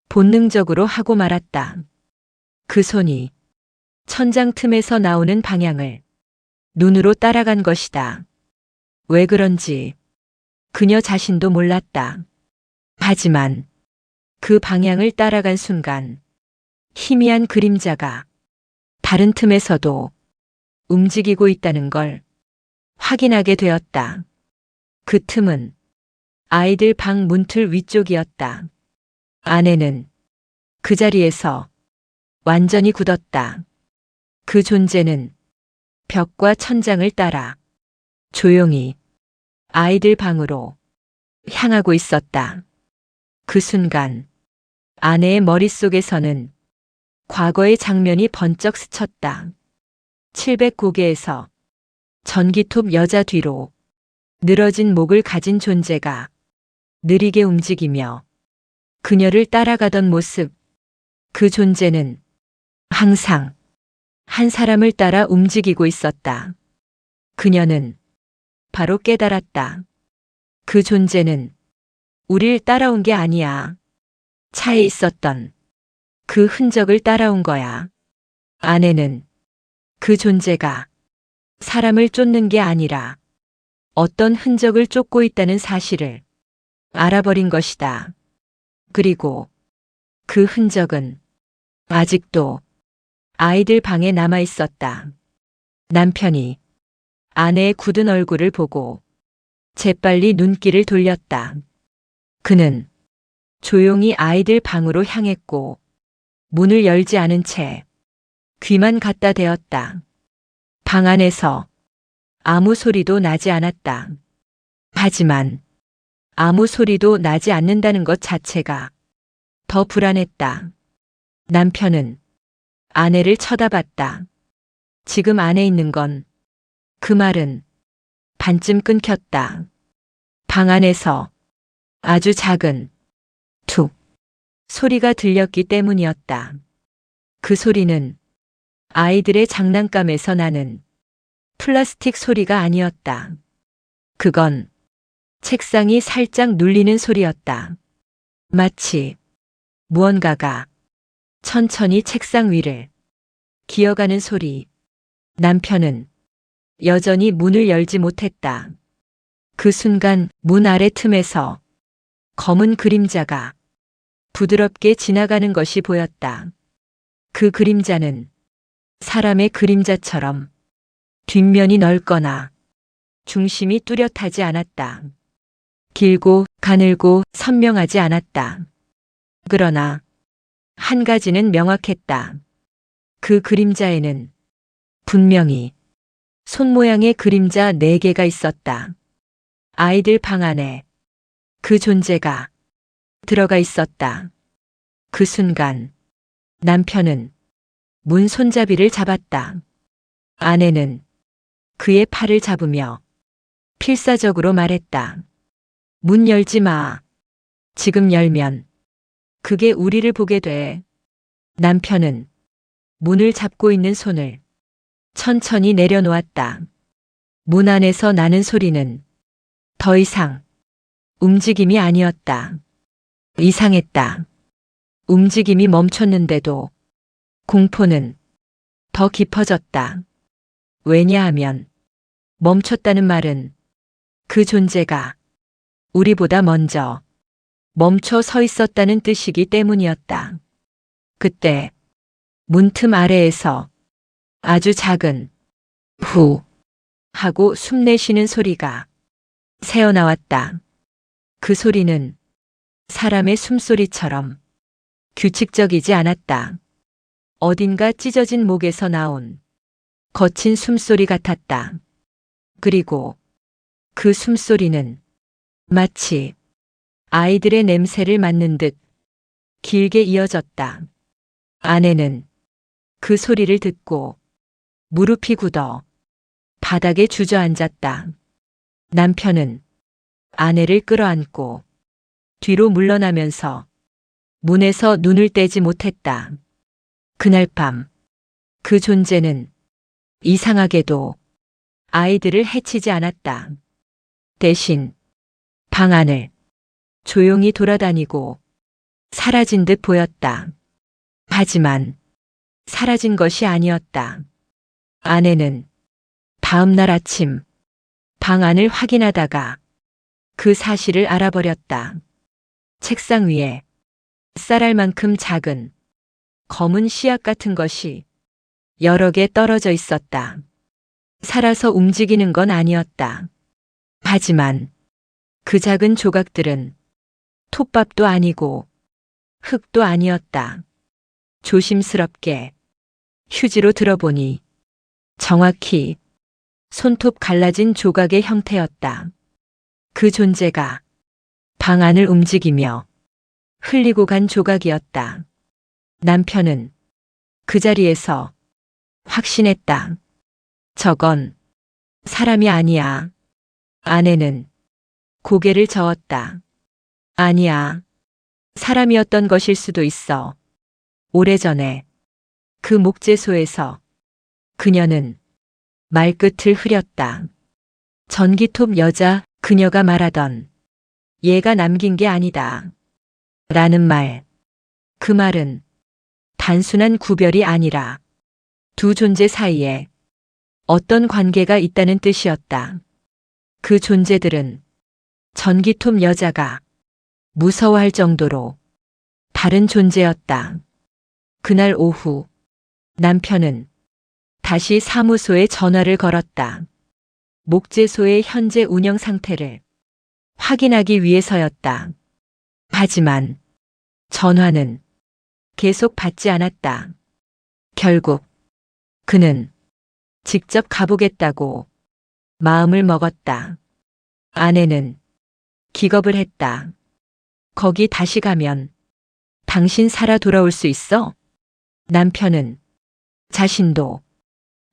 본능적으로 하고 말았다. 그 손이 천장 틈에서 나오는 방향을 눈으로 따라간 것이다. 왜 그런지 그녀 자신도 몰랐다. 하지만 그 방향을 따라간 순간 희미한 그림자가 다른 틈에서도 움직이고 있다는 걸 확인하게 되었다. 그 틈은 아이들 방 문틀 위쪽이었다. 아내는 그 자리에서 완전히 굳었다. 그 존재는 벽과 천장을 따라 조용히 아이들 방으로 향하고 있었다. 그 순간 아내의 머릿속에서는 과거의 장면이 번쩍 스쳤다. 700고개에서 전기톱 여자 뒤로 늘어진 목을 가진 존재가 느리게 움직이며 그녀를 따라가던 모습. 그 존재는 항상 한 사람을 따라 움직이고 있었다. 그녀는 바로 깨달았다. 그 존재는 우릴 따라온 게 아니야. 차에 있었던 그 흔적을 따라온 거야. 아내는 그 존재가 사람을 쫓는 게 아니라 어떤 흔적을 쫓고 있다는 사실을 알아버린 것이다. 그리고 그 흔적은 아직도 아이들 방에 남아 있었다. 남편이 아내의 굳은 얼굴을 보고 재빨리 눈길을 돌렸다. 그는 조용히 아이들 방으로 향했고 문을 열지 않은 채 귀만 갖다 대었다. 방 안에서 아무 소리도 나지 않았다. 하지만 아무 소리도 나지 않는다는 것 자체가 더 불안했다. 남편은 아내를 쳐다봤다. 지금 안에 있는 건, 그 말은 반쯤 끊겼다. 방 안에서 아주 작은 툭 소리가 들렸기 때문이었다. 그 소리는 아이들의 장난감에서 나는 플라스틱 소리가 아니었다. 그건 책상이 살짝 눌리는 소리였다. 마치 무언가가 천천히 책상 위를 기어가는 소리. 남편은 여전히 문을 열지 못했다. 그 순간 문 아래 틈에서 검은 그림자가 부드럽게 지나가는 것이 보였다. 그 그림자는 사람의 그림자처럼 뒷면이 넓거나 중심이 뚜렷하지 않았다. 길고 가늘고 선명하지 않았다. 그러나 한 가지는 명확했다. 그 그림자에는 분명히 손 모양의 그림자 4개가 있었다. 아이들 방 안에 그 존재가 들어가 있었다. 그 순간 남편은 문 손잡이를 잡았다. 아내는 그의 팔을 잡으며 필사적으로 말했다. 문 열지 마. 지금 열면 그게 우리를 보게 돼. 남편은 문을 잡고 있는 손을 천천히 내려놓았다. 문 안에서 나는 소리는 더 이상 움직임이 아니었다. 이상했다. 움직임이 멈췄는데도 공포는 더 깊어졌다. 왜냐하면 멈췄다는 말은 그 존재가 우리보다 먼저 멈춰 서 있었다는 뜻이기 때문이었다. 그때 문틈 아래에서 아주 작은 후 하고 숨 내쉬는 소리가 새어나왔다. 그 소리는 사람의 숨소리처럼 규칙적이지 않았다. 어딘가 찢어진 목에서 나온 거친 숨소리 같았다. 그리고 그 숨소리는 마치 아이들의 냄새를 맡는 듯 길게 이어졌다. 아내는 그 소리를 듣고 무릎이 굳어 바닥에 주저앉았다. 남편은 아내를 끌어안고 뒤로 물러나면서 문에서 눈을 떼지 못했다. 그날 밤 그 존재는 이상하게도 아이들을 해치지 않았다. 대신 방 안을 조용히 돌아다니고 사라진 듯 보였다. 하지만 사라진 것이 아니었다. 아내는 다음 날 아침 방 안을 확인하다가 그 사실을 알아버렸다. 책상 위에 쌀알만큼 작은 검은 씨앗 같은 것이 여러 개 떨어져 있었다. 살아서 움직이는 건 아니었다. 하지만 그 작은 조각들은 톱밥도 아니고 흙도 아니었다. 조심스럽게 휴지로 들어보니 정확히 손톱 갈라진 조각의 형태였다. 그 존재가 방 안을 움직이며 흘리고 간 조각이었다. 남편은 그 자리에서 확신했다. 저건 사람이 아니야. 아내는 고개를 저었다. 아니야. 사람이었던 것일 수도 있어. 오래전에 그 목재소에서 그녀는 말끝을 흐렸다. 전기톱 여자, 그녀가 말하던 얘가 남긴 게 아니다. 라는 말. 그 말은 단순한 구별이 아니라 두 존재 사이에 어떤 관계가 있다는 뜻이었다. 그 존재들은 전기톱 여자가 무서워할 정도로 다른 존재였다. 그날 오후 남편은 다시 사무소에 전화를 걸었다. 목재소의 현재 운영 상태를 확인하기 위해서였다. 하지만 전화는 계속 받지 않았다. 결국 그는 직접 가보겠다고 마음을 먹었다. 아내는 기겁을 했다. 거기 다시 가면 당신 살아 돌아올 수 있어? 남편은 자신도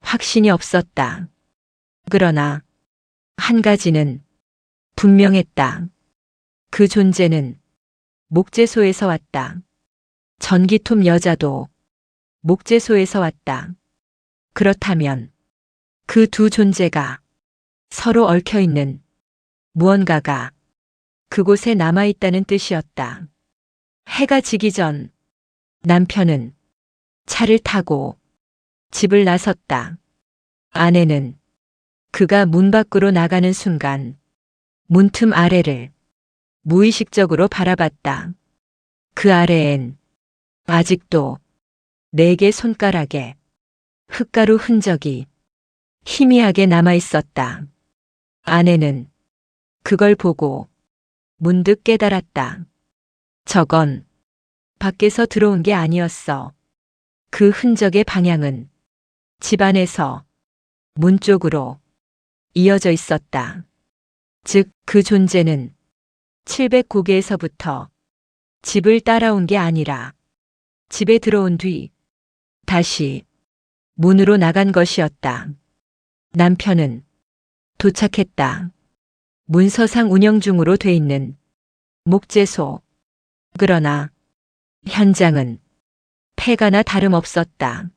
확신이 없었다. 그러나 한 가지는 분명했다. 그 존재는 목재소에서 왔다. 전기톱 여자도 목재소에서 왔다. 그렇다면 그 두 존재가 서로 얽혀있는 무언가가 그곳에 남아있다는 뜻이었다. 해가 지기 전 남편은 차를 타고 집을 나섰다. 아내는 그가 문 밖으로 나가는 순간 문틈 아래를 무의식적으로 바라봤다. 그 아래엔 아직도 4개 손가락에 흙가루 흔적이 희미하게 남아 있었다. 아내는 그걸 보고 문득 깨달았다. 저건 밖에서 들어온 게 아니었어. 그 흔적의 방향은 집 안에서 문 쪽으로 이어져 있었다. 즉, 그 존재는 700고개에서부터 집을 따라온 게 아니라 집에 들어온 뒤 다시 문으로 나간 것이었다. 남편은 도착했다. 문서상 운영 중으로 돼 있는 목재소. 그러나 현장은 폐가나 다름없었다.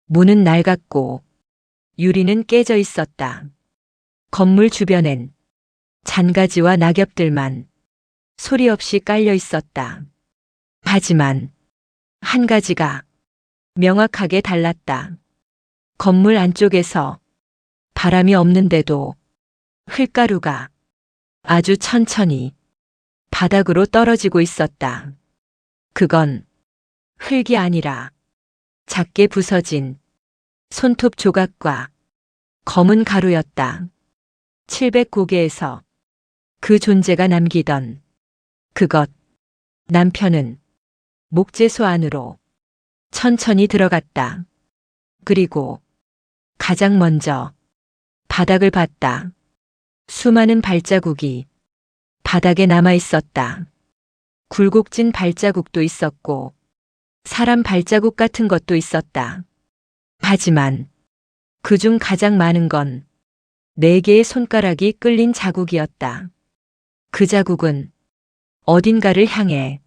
문은 낡았고 유리는 깨져 있었다. 건물 주변엔 잔가지와 낙엽들만 소리 없이 깔려 있었다. 하지만 한 가지가 명확하게 달랐다. 건물 안쪽에서 바람이 없는데도 흙가루가 아주 천천히 바닥으로 떨어지고 있었다. 그건 흙이 아니라 작게 부서진 손톱 조각과 검은 가루였다. 700고개에서 그 존재가 남기던 그것. 남편은 목재소 안으로 천천히 들어갔다. 그리고 가장 먼저 바닥을 봤다. 수많은 발자국이 바닥에 남아 있었다. 굴곡진 발자국도 있었고 사람 발자국 같은 것도 있었다. 하지만 그중 가장 많은 건 4개의 손가락이 끌린 자국이었다. 그 자국은 어딘가를 향해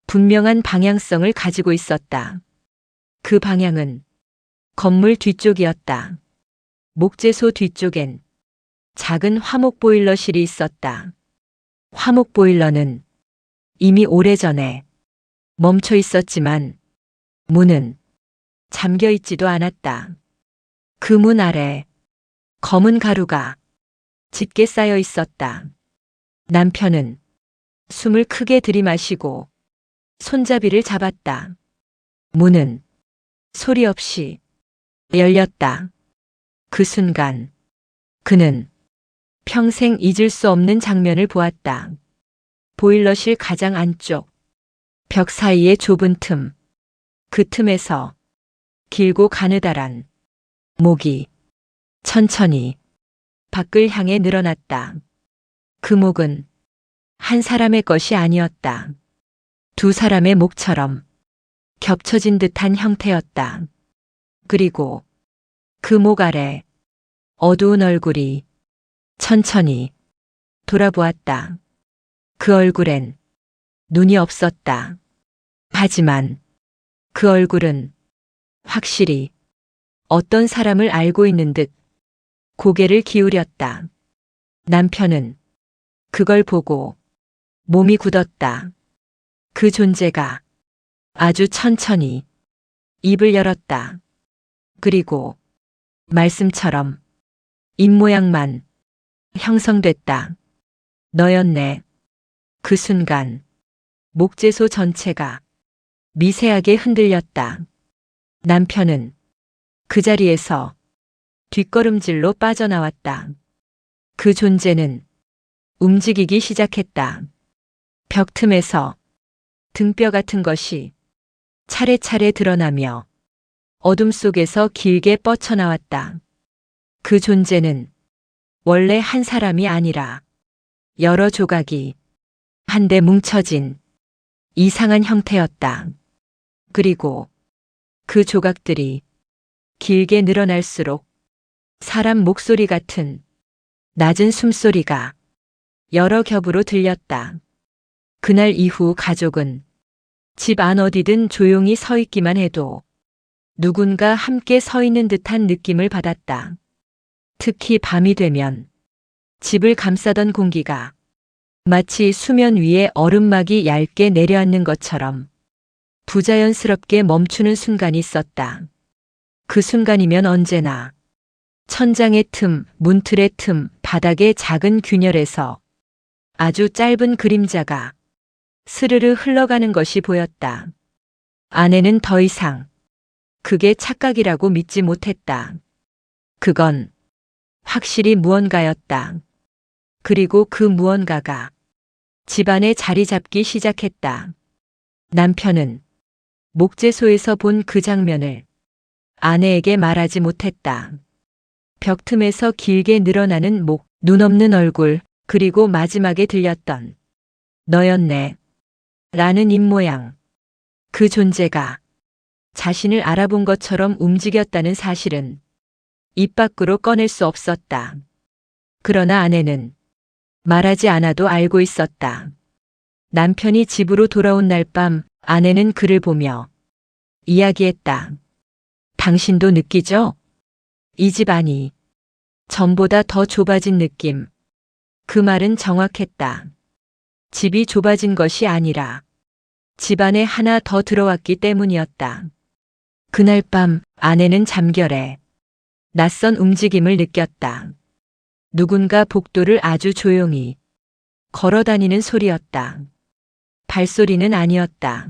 분명한 방향성을 가지고 있었다. 그 방향은 건물 뒤쪽이었다. 목재소 뒤쪽엔 작은 화목 보일러실이 있었다. 화목 보일러는 이미 오래전에 멈춰 있었지만 문은 잠겨 있지도 않았다. 그 문 아래 검은 가루가 짙게 쌓여 있었다. 남편은 숨을 크게 들이마시고 손잡이를 잡았다. 문은 소리 없이 열렸다. 그 순간 그는 평생 잊을 수 없는 장면을 보았다. 보일러실 가장 안쪽 벽 사이의 좁은 틈, 그 틈에서 길고 가느다란 목이 천천히 밖을 향해 늘어났다. 그 목은 한 사람의 것이 아니었다. 두 사람의 목처럼 겹쳐진 듯한 형태였다. 그리고 그 목 아래 어두운 얼굴이 천천히 돌아보았다. 그 얼굴엔 눈이 없었다. 하지만 그 얼굴은 확실히 어떤 사람을 알고 있는 듯 고개를 기울였다. 남편은 그걸 보고 몸이 굳었다. 그 존재가 아주 천천히 입을 열었다. 그리고 말씀처럼 입모양만 형성됐다. 너였네. 그 순간 목재소 전체가 미세하게 흔들렸다. 남편은 그 자리에서 뒷걸음질로 빠져나왔다. 그 존재는 움직이기 시작했다. 벽 틈에서 등뼈 같은 것이 차례차례 드러나며 어둠 속에서 길게 뻗쳐나왔다. 그 존재는 원래 한 사람이 아니라 여러 조각이 한데 뭉쳐진 이상한 형태였다. 그리고 그 조각들이 길게 늘어날수록 사람 목소리 같은 낮은 숨소리가 여러 겹으로 들렸다. 그날 이후 가족은 집 안 어디든 조용히 서 있기만 해도 누군가 함께 서 있는 듯한 느낌을 받았다. 특히 밤이 되면 집을 감싸던 공기가 마치 수면 위에 얼음막이 얇게 내려앉는 것처럼 부자연스럽게 멈추는 순간이 있었다. 그 순간이면 언제나 천장의 틈, 문틀의 틈, 바닥의 작은 균열에서 아주 짧은 그림자가 스르르 흘러가는 것이 보였다. 아내는 더 이상 그게 착각이라고 믿지 못했다. 그건 확실히 무언가였다. 그리고 그 무언가가 집안에 자리 잡기 시작했다. 남편은 목재소에서 본 그 장면을 아내에게 말하지 못했다. 벽 틈에서 길게 늘어나는 목, 눈 없는 얼굴, 그리고 마지막에 들렸던 너였네 라는 입모양. 그 존재가 자신을 알아본 것처럼 움직였다는 사실은 입 밖으로 꺼낼 수 없었다. 그러나 아내는 말하지 않아도 알고 있었다. 남편이 집으로 돌아온 날 밤 아내는 그를 보며 이야기했다. 당신도 느끼죠? 이 집 안이 전보다 더 좁아진 느낌. 그 말은 정확했다. 집이 좁아진 것이 아니라 집 안에 하나 더 들어왔기 때문이었다. 그날 밤 아내는 잠결에 낯선 움직임을 느꼈다. 누군가 복도를 아주 조용히 걸어다니는 소리였다. 발소리는 아니었다.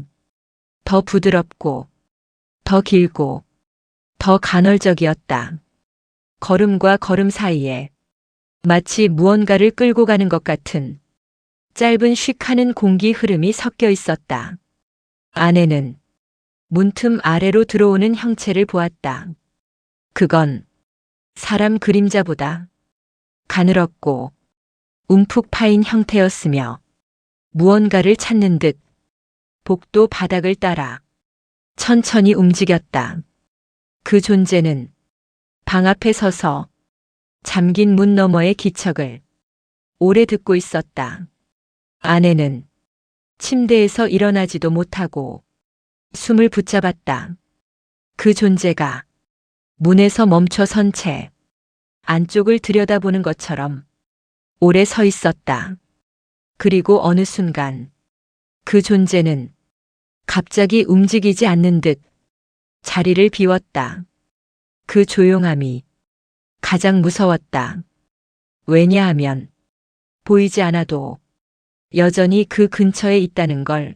더 부드럽고, 더 길고, 더 간헐적이었다. 걸음과 걸음 사이에 마치 무언가를 끌고 가는 것 같은 짧은 쉭하는 공기 흐름이 섞여 있었다. 아내는 문틈 아래로 들어오는 형체를 보았다. 그건 사람 그림자보다 가늘었고 움푹 파인 형태였으며 무언가를 찾는 듯 복도 바닥을 따라 천천히 움직였다. 그 존재는 방 앞에 서서 잠긴 문 너머의 기척을 오래 듣고 있었다. 아내는 침대에서 일어나지도 못하고 숨을 붙잡았다. 그 존재가 문에서 멈춰 선 채 안쪽을 들여다보는 것처럼 오래 서 있었다. 그리고 어느 순간 그 존재는 갑자기 움직이지 않는 듯 자리를 비웠다. 그 조용함이 가장 무서웠다. 왜냐하면 보이지 않아도 여전히 그 근처에 있다는 걸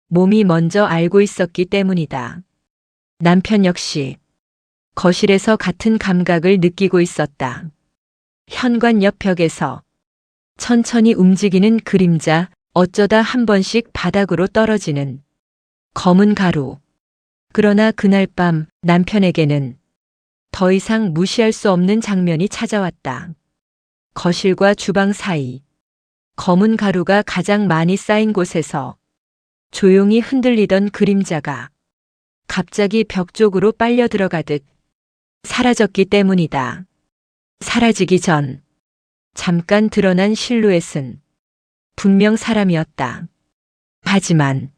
몸이 먼저 알고 있었기 때문이다. 남편 역시 거실에서 같은 감각을 느끼고 있었다. 현관 옆 벽에서 천천히 움직이는 그림자, 어쩌다 한 번씩 바닥으로 떨어지는 검은 가루. 그러나 그날 밤 남편에게는 더 이상 무시할 수 없는 장면이 찾아왔다. 거실과 주방 사이, 검은 가루가 가장 많이 쌓인 곳에서 조용히 흔들리던 그림자가 갑자기 벽 쪽으로 빨려 들어가듯 사라졌기 때문이다. 사라지기 전 잠깐 드러난 실루엣은 분명 사람이었다. 하지만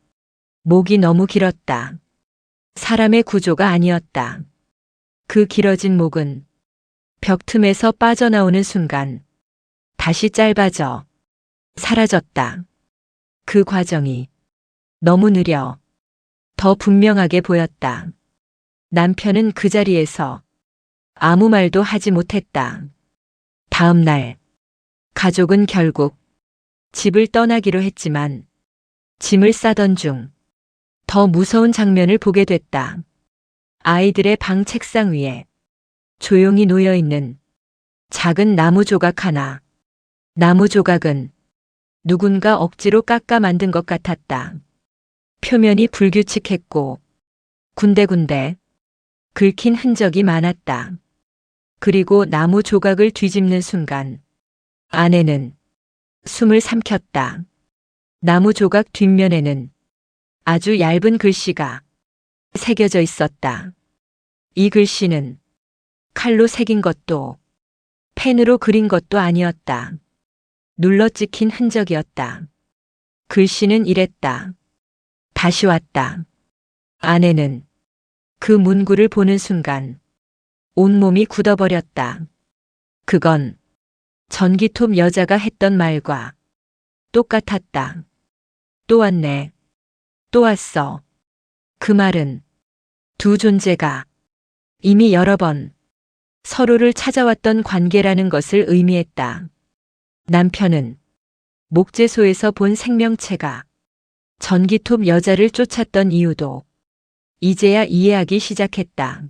목이 너무 길었다. 사람의 구조가 아니었다. 그 길어진 목은 벽 틈에서 빠져나오는 순간 다시 짧아져 사라졌다. 그 과정이 너무 느려 더 분명하게 보였다. 남편은 그 자리에서 아무 말도 하지 못했다. 다음 날 가족은 결국 집을 떠나기로 했지만 짐을 싸던 중 더 무서운 장면을 보게 됐다. 아이들의 방 책상 위에 조용히 놓여있는 작은 나무 조각 하나. 나무 조각은 누군가 억지로 깎아 만든 것 같았다. 표면이 불규칙했고 군데군데 긁힌 흔적이 많았다. 그리고 나무 조각을 뒤집는 순간 아내는 숨을 삼켰다. 나무 조각 뒷면에는 아주 얇은 글씨가 새겨져 있었다. 이 글씨는 칼로 새긴 것도 펜으로 그린 것도 아니었다. 눌러 찍힌 흔적이었다. 글씨는 이랬다. 다시 왔다. 아내는 그 문구를 보는 순간 온몸이 굳어버렸다. 그건 전기톱 여자가 했던 말과 똑같았다. 또 왔네. 또 왔어. 그 말은 두 존재가 이미 여러 번 서로를 찾아왔던 관계라는 것을 의미했다. 남편은 목재소에서 본 생명체가 전기톱 여자를 쫓았던 이유도 이제야 이해하기 시작했다.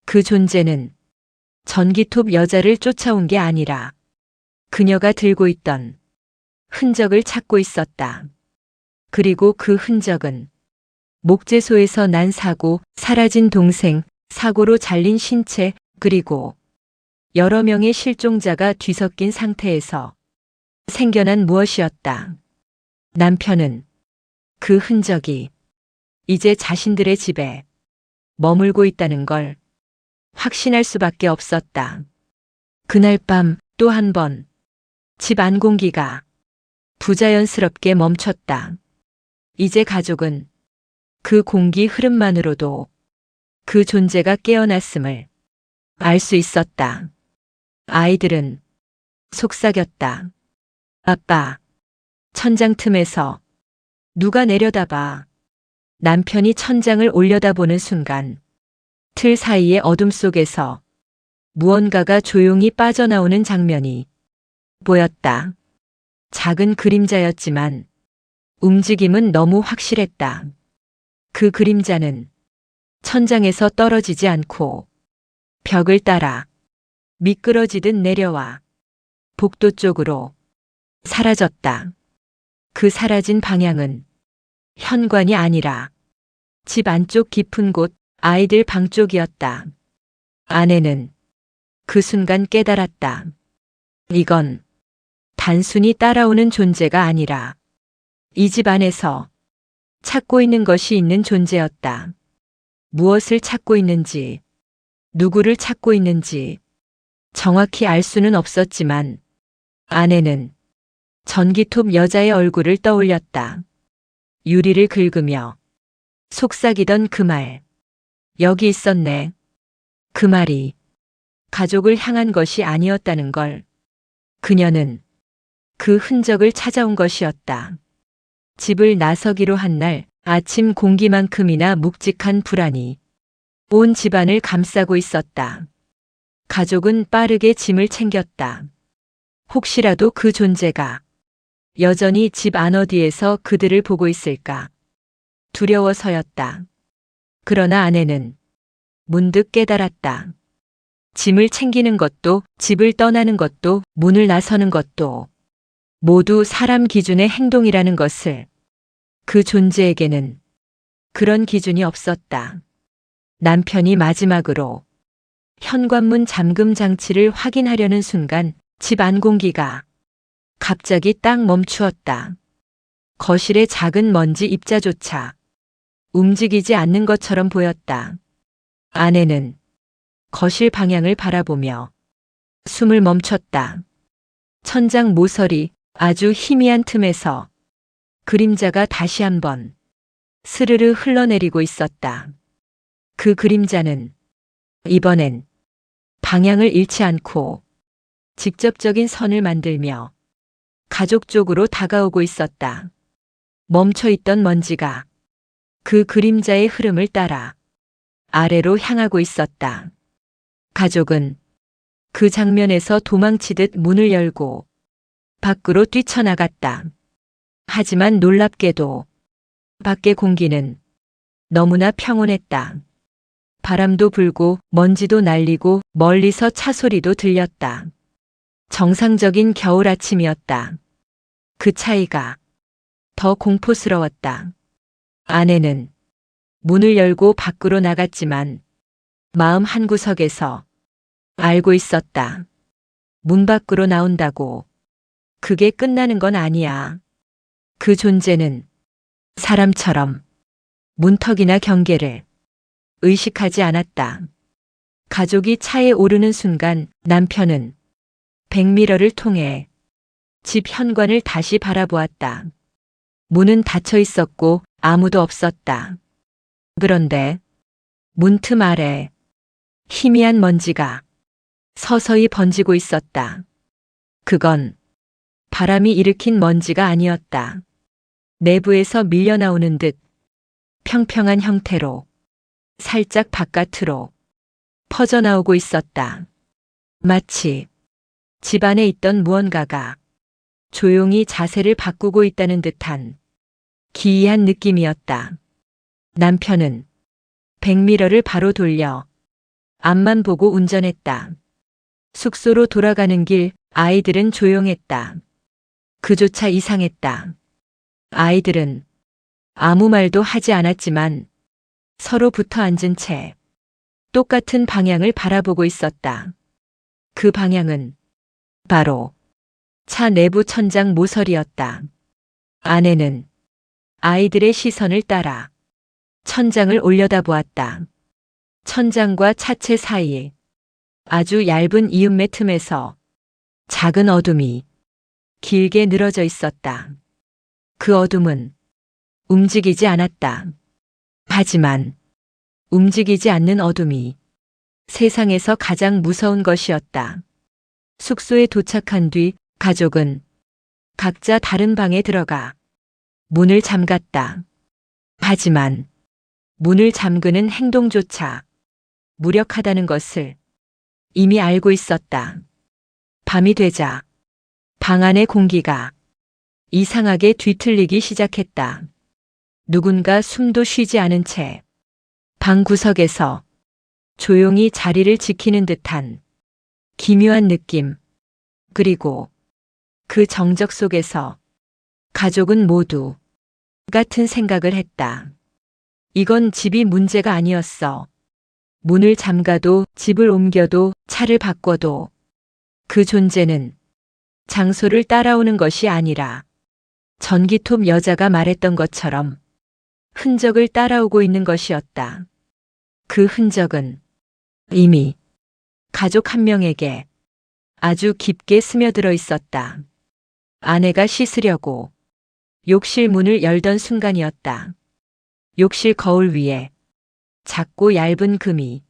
그 존재는 전기톱 여자를 쫓아온 게 아니라 그녀가 들고 있던 흔적을 찾고 있었다. 그리고 그 흔적은 목재소에서 난 사고, 사라진 동생, 사고로 잘린 신체, 그리고 여러 명의 실종자가 뒤섞인 상태에서 생겨난 무엇이었다. 남편은 그 흔적이 이제 자신들의 집에 머물고 있다는 걸 확신할 수밖에 없었다. 그날 밤 또 한 번 집 안 공기가 부자연스럽게 멈췄다. 이제 가족은 그 공기 흐름만으로도 그 존재가 깨어났음을 알 수 있었다. 아이들은 속삭였다. 아빠, 천장 틈에서 누가 내려다봐. 남편이 천장을 올려다보는 순간 틀 사이의 어둠 속에서 무언가가 조용히 빠져나오는 장면이 보였다. 작은 그림자였지만 움직임은 너무 확실했다. 그 그림자는 천장에서 떨어지지 않고 벽을 따라 미끄러지듯 내려와 복도 쪽으로 사라졌다. 그 사라진 방향은 현관이 아니라 집 안쪽 깊은 곳 아이들 방 쪽이었다. 아내는 그 순간 깨달았다. 이건 단순히 따라오는 존재가 아니라 이 집 안에서 찾고 있는 것이 있는 존재였다. 무엇을 찾고 있는지, 누구를 찾고 있는지 정확히 알 수는 없었지만 아내는 전기톱 여자의 얼굴을 떠올렸다. 유리를 긁으며 속삭이던 그 말. 여기 있었네. 그 말이 가족을 향한 것이 아니었다는 걸. 그녀는 그 흔적을 찾아온 것이었다. 집을 나서기로 한 날 아침 공기만큼이나 묵직한 불안이 온 집안을 감싸고 있었다. 가족은 빠르게 짐을 챙겼다. 혹시라도 그 존재가 여전히 집 안 어디에서 그들을 보고 있을까 두려워서였다. 그러나 아내는 문득 깨달았다. 짐을 챙기는 것도, 집을 떠나는 것도, 문을 나서는 것도 모두 사람 기준의 행동이라는 것을. 그 존재에게는 그런 기준이 없었다. 남편이 마지막으로 현관문 잠금 장치를 확인하려는 순간 집 안 공기가 갑자기 딱 멈추었다. 거실의 작은 먼지 입자조차 움직이지 않는 것처럼 보였다. 아내는 거실 방향을 바라보며 숨을 멈췄다. 천장 모서리 아주 희미한 틈에서 그림자가 다시 한번 스르르 흘러내리고 있었다. 그 그림자는 이번엔 방향을 잃지 않고 직접적인 선을 만들며 가족 쪽으로 다가오고 있었다. 멈춰있던 먼지가 그 그림자의 흐름을 따라 아래로 향하고 있었다. 가족은 그 장면에서 도망치듯 문을 열고 밖으로 뛰쳐나갔다. 하지만 놀랍게도 밖의 공기는 너무나 평온했다. 바람도 불고 먼지도 날리고 멀리서 차 소리도 들렸다. 정상적인 겨울 아침이었다. 그 차이가 더 공포스러웠다. 아내는 문을 열고 밖으로 나갔지만 마음 한구석에서 알고 있었다. 문 밖으로 나온다고 그게 끝나는 건 아니야. 그 존재는 사람처럼 문턱이나 경계를 의식하지 않았다. 가족이 차에 오르는 순간 남편은 백미러를 통해 집 현관을 다시 바라보았다. 문은 닫혀 있었고 아무도 없었다. 그런데 문틈 아래 희미한 먼지가 서서히 번지고 있었다. 그건 바람이 일으킨 먼지가 아니었다. 내부에서 밀려나오는 듯 평평한 형태로 살짝 바깥으로 퍼져나오고 있었다. 마치 집안에 있던 무언가가 조용히 자세를 바꾸고 있다는 듯한 기이한 느낌이었다. 남편은 백미러를 바로 돌려 앞만 보고 운전했다. 숙소로 돌아가는 길 아이들은 조용했다. 그조차 이상했다. 아이들은 아무 말도 하지 않았지만 서로 붙어 앉은 채 똑같은 방향을 바라보고 있었다. 그 방향은 바로 차 내부 천장 모서리였다. 아내는 아이들의 시선을 따라 천장을 올려다보았다. 천장과 차체 사이에 아주 얇은 이음매 틈에서 작은 어둠이 길게 늘어져 있었다. 그 어둠은 움직이지 않았다. 하지만 움직이지 않는 어둠이 세상에서 가장 무서운 것이었다. 숙소에 도착한 뒤 가족은 각자 다른 방에 들어가 문을 잠갔다. 하지만 문을 잠그는 행동조차 무력하다는 것을 이미 알고 있었다. 밤이 되자 방 안의 공기가 이상하게 뒤틀리기 시작했다. 누군가 숨도 쉬지 않은 채 방 구석에서 조용히 자리를 지키는 듯한 기묘한 느낌. 그리고 그 정적 속에서 가족은 모두 같은 생각을 했다. 이건 집이 문제가 아니었어. 문을 잠가도 집을 옮겨도 차를 바꿔도 그 존재는 장소를 따라오는 것이 아니라 전기톱 여자가 말했던 것처럼 흔적을 따라오고 있는 것이었다. 그 흔적은 이미 가족 한 명에게 아주 깊게 스며들어 있었다. 아내가 씻으려고 욕실 문을 열던 순간이었다. 욕실 거울 위에 작고 얇은 금이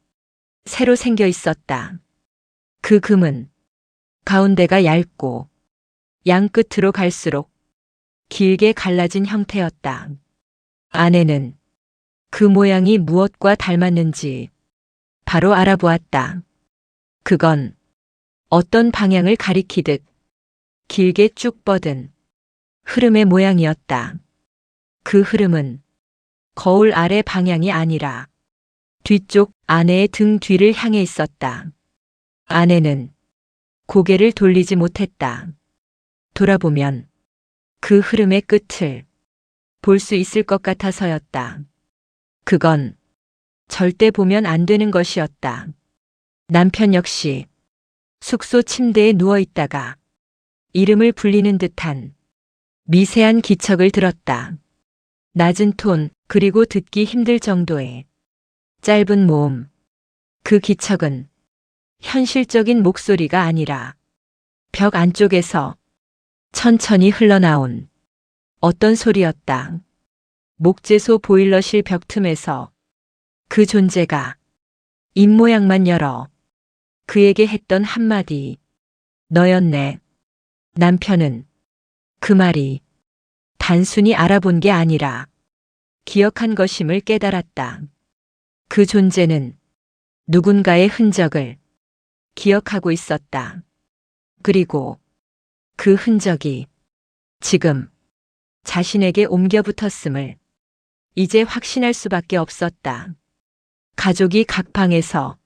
새로 생겨 있었다. 그 금은 가운데가 얇고 양 끝으로 갈수록 길게 갈라진 형태였다. 아내는 그 모양이 무엇과 닮았는지 바로 알아보았다. 그건 어떤 방향을 가리키듯 길게 쭉 뻗은 흐름의 모양이었다. 그 흐름은 거울 아래 방향이 아니라 뒤쪽 아내의 등 뒤를 향해 있었다. 아내는 고개를 돌리지 못했다. 돌아보면 그 흐름의 끝을 볼 수 있을 것 같아서였다. 그건 절대 보면 안 되는 것이었다. 남편 역시 숙소 침대에 누워 있다가 이름을 불리는 듯한 미세한 기척을 들었다. 낮은 톤, 그리고 듣기 힘들 정도의 짧은 모음. 그 기척은 현실적인 목소리가 아니라 벽 안쪽에서 천천히 흘러나온 어떤 소리였다. 목재소 보일러실 벽 틈에서 그 존재가 입모양만 열어 그에게 했던 한마디. 너였네. 남편은 그 말이 단순히 알아본 게 아니라 기억한 것임을 깨달았다. 그 존재는 누군가의 흔적을 기억하고 있었다. 그리고 그 흔적이 지금 자신에게 옮겨 붙었음을 이제 확신할 수밖에 없었다. 가족이 각 방에서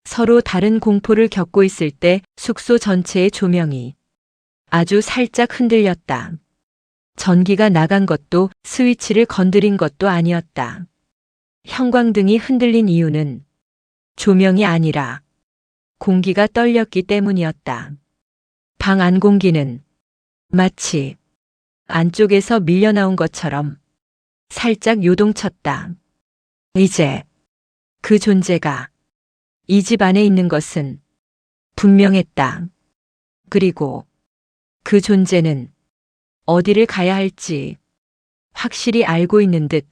서로 다른 공포를 겪고 있을 때 숙소 전체의 조명이 아주 살짝 흔들렸다. 전기가 나간 것도 스위치를 건드린 것도 아니었다. 형광등이 흔들린 이유는 조명이 아니라 공기가 떨렸기 때문이었다. 방 안 공기는 마치 안쪽에서 밀려나온 것처럼 살짝 요동쳤다. 이제 그 존재가 이 집 안에 있는 것은 분명했다. 그리고 그 존재는 어디를 가야 할지 확실히 알고 있는 듯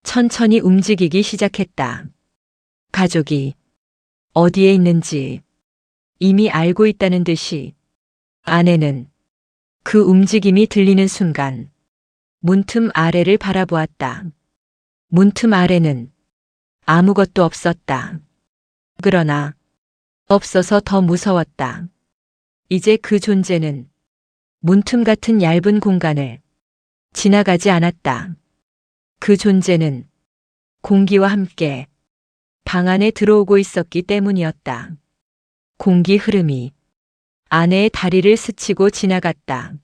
천천히 움직이기 시작했다. 가족이 어디에 있는지 이미 알고 있다는 듯이 아내는 그 움직임이 들리는 순간 문틈 아래를 바라보았다. 문틈 아래는 아무것도 없었다. 그러나 없어서 더 무서웠다. 이제 그 존재는 문틈 같은 얇은 공간을 지나가지 않았다. 그 존재는 공기와 함께 방 안에 들어오고 있었기 때문이었다. 공기 흐름이 아내의 다리를 스치고 지나갔다.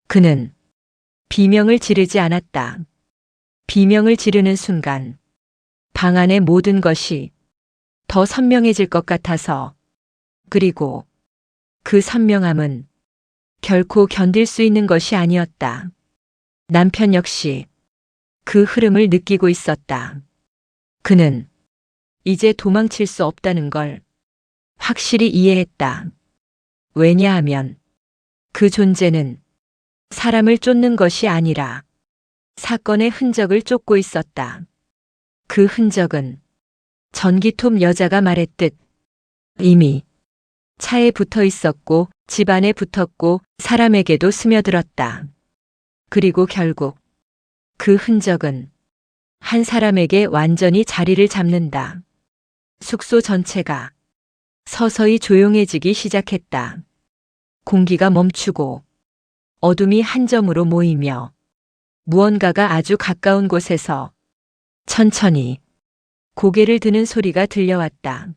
그는 비명을 지르지 않았다. 비명을 지르는 순간 방 안의 모든 것이 더 선명해질 것 같아서, 그리고 그 선명함은 결코 견딜 수 있는 것이 아니었다. 남편 역시 그 흐름을 느끼고 있었다. 그는 이제 도망칠 수 없다는 걸 확실히 이해했다. 왜냐하면 그 존재는 사람을 쫓는 것이 아니라 사건의 흔적을 쫓고 있었다. 그 흔적은 전기톱 여자가 말했듯 이미 차에 붙어 있었고 집안에 붙었고 사람에게도 스며들었다. 그리고 결국 그 흔적은 한 사람에게 완전히 자리를 잡는다. 숙소 전체가 서서히 조용해지기 시작했다. 공기가 멈추고 어둠이 한 점으로 모이며 무언가가 아주 가까운 곳에서 천천히 고개를 드는 소리가 들려왔다.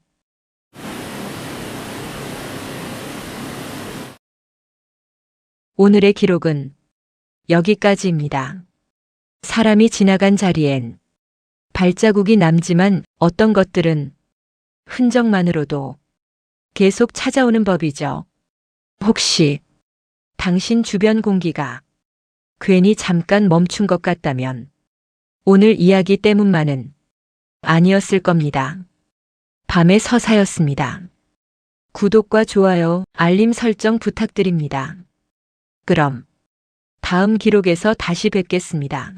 오늘의 기록은 여기까지입니다. 사람이 지나간 자리엔 발자국이 남지만 어떤 것들은 흔적만으로도 계속 찾아오는 법이죠. 혹시 당신 주변 공기가 괜히 잠깐 멈춘 것 같다면 오늘 이야기 때문만은 아니었을 겁니다. 밤의 서사였습니다. 구독과 좋아요, 알림 설정 부탁드립니다. 그럼 다음 기록에서 다시 뵙겠습니다.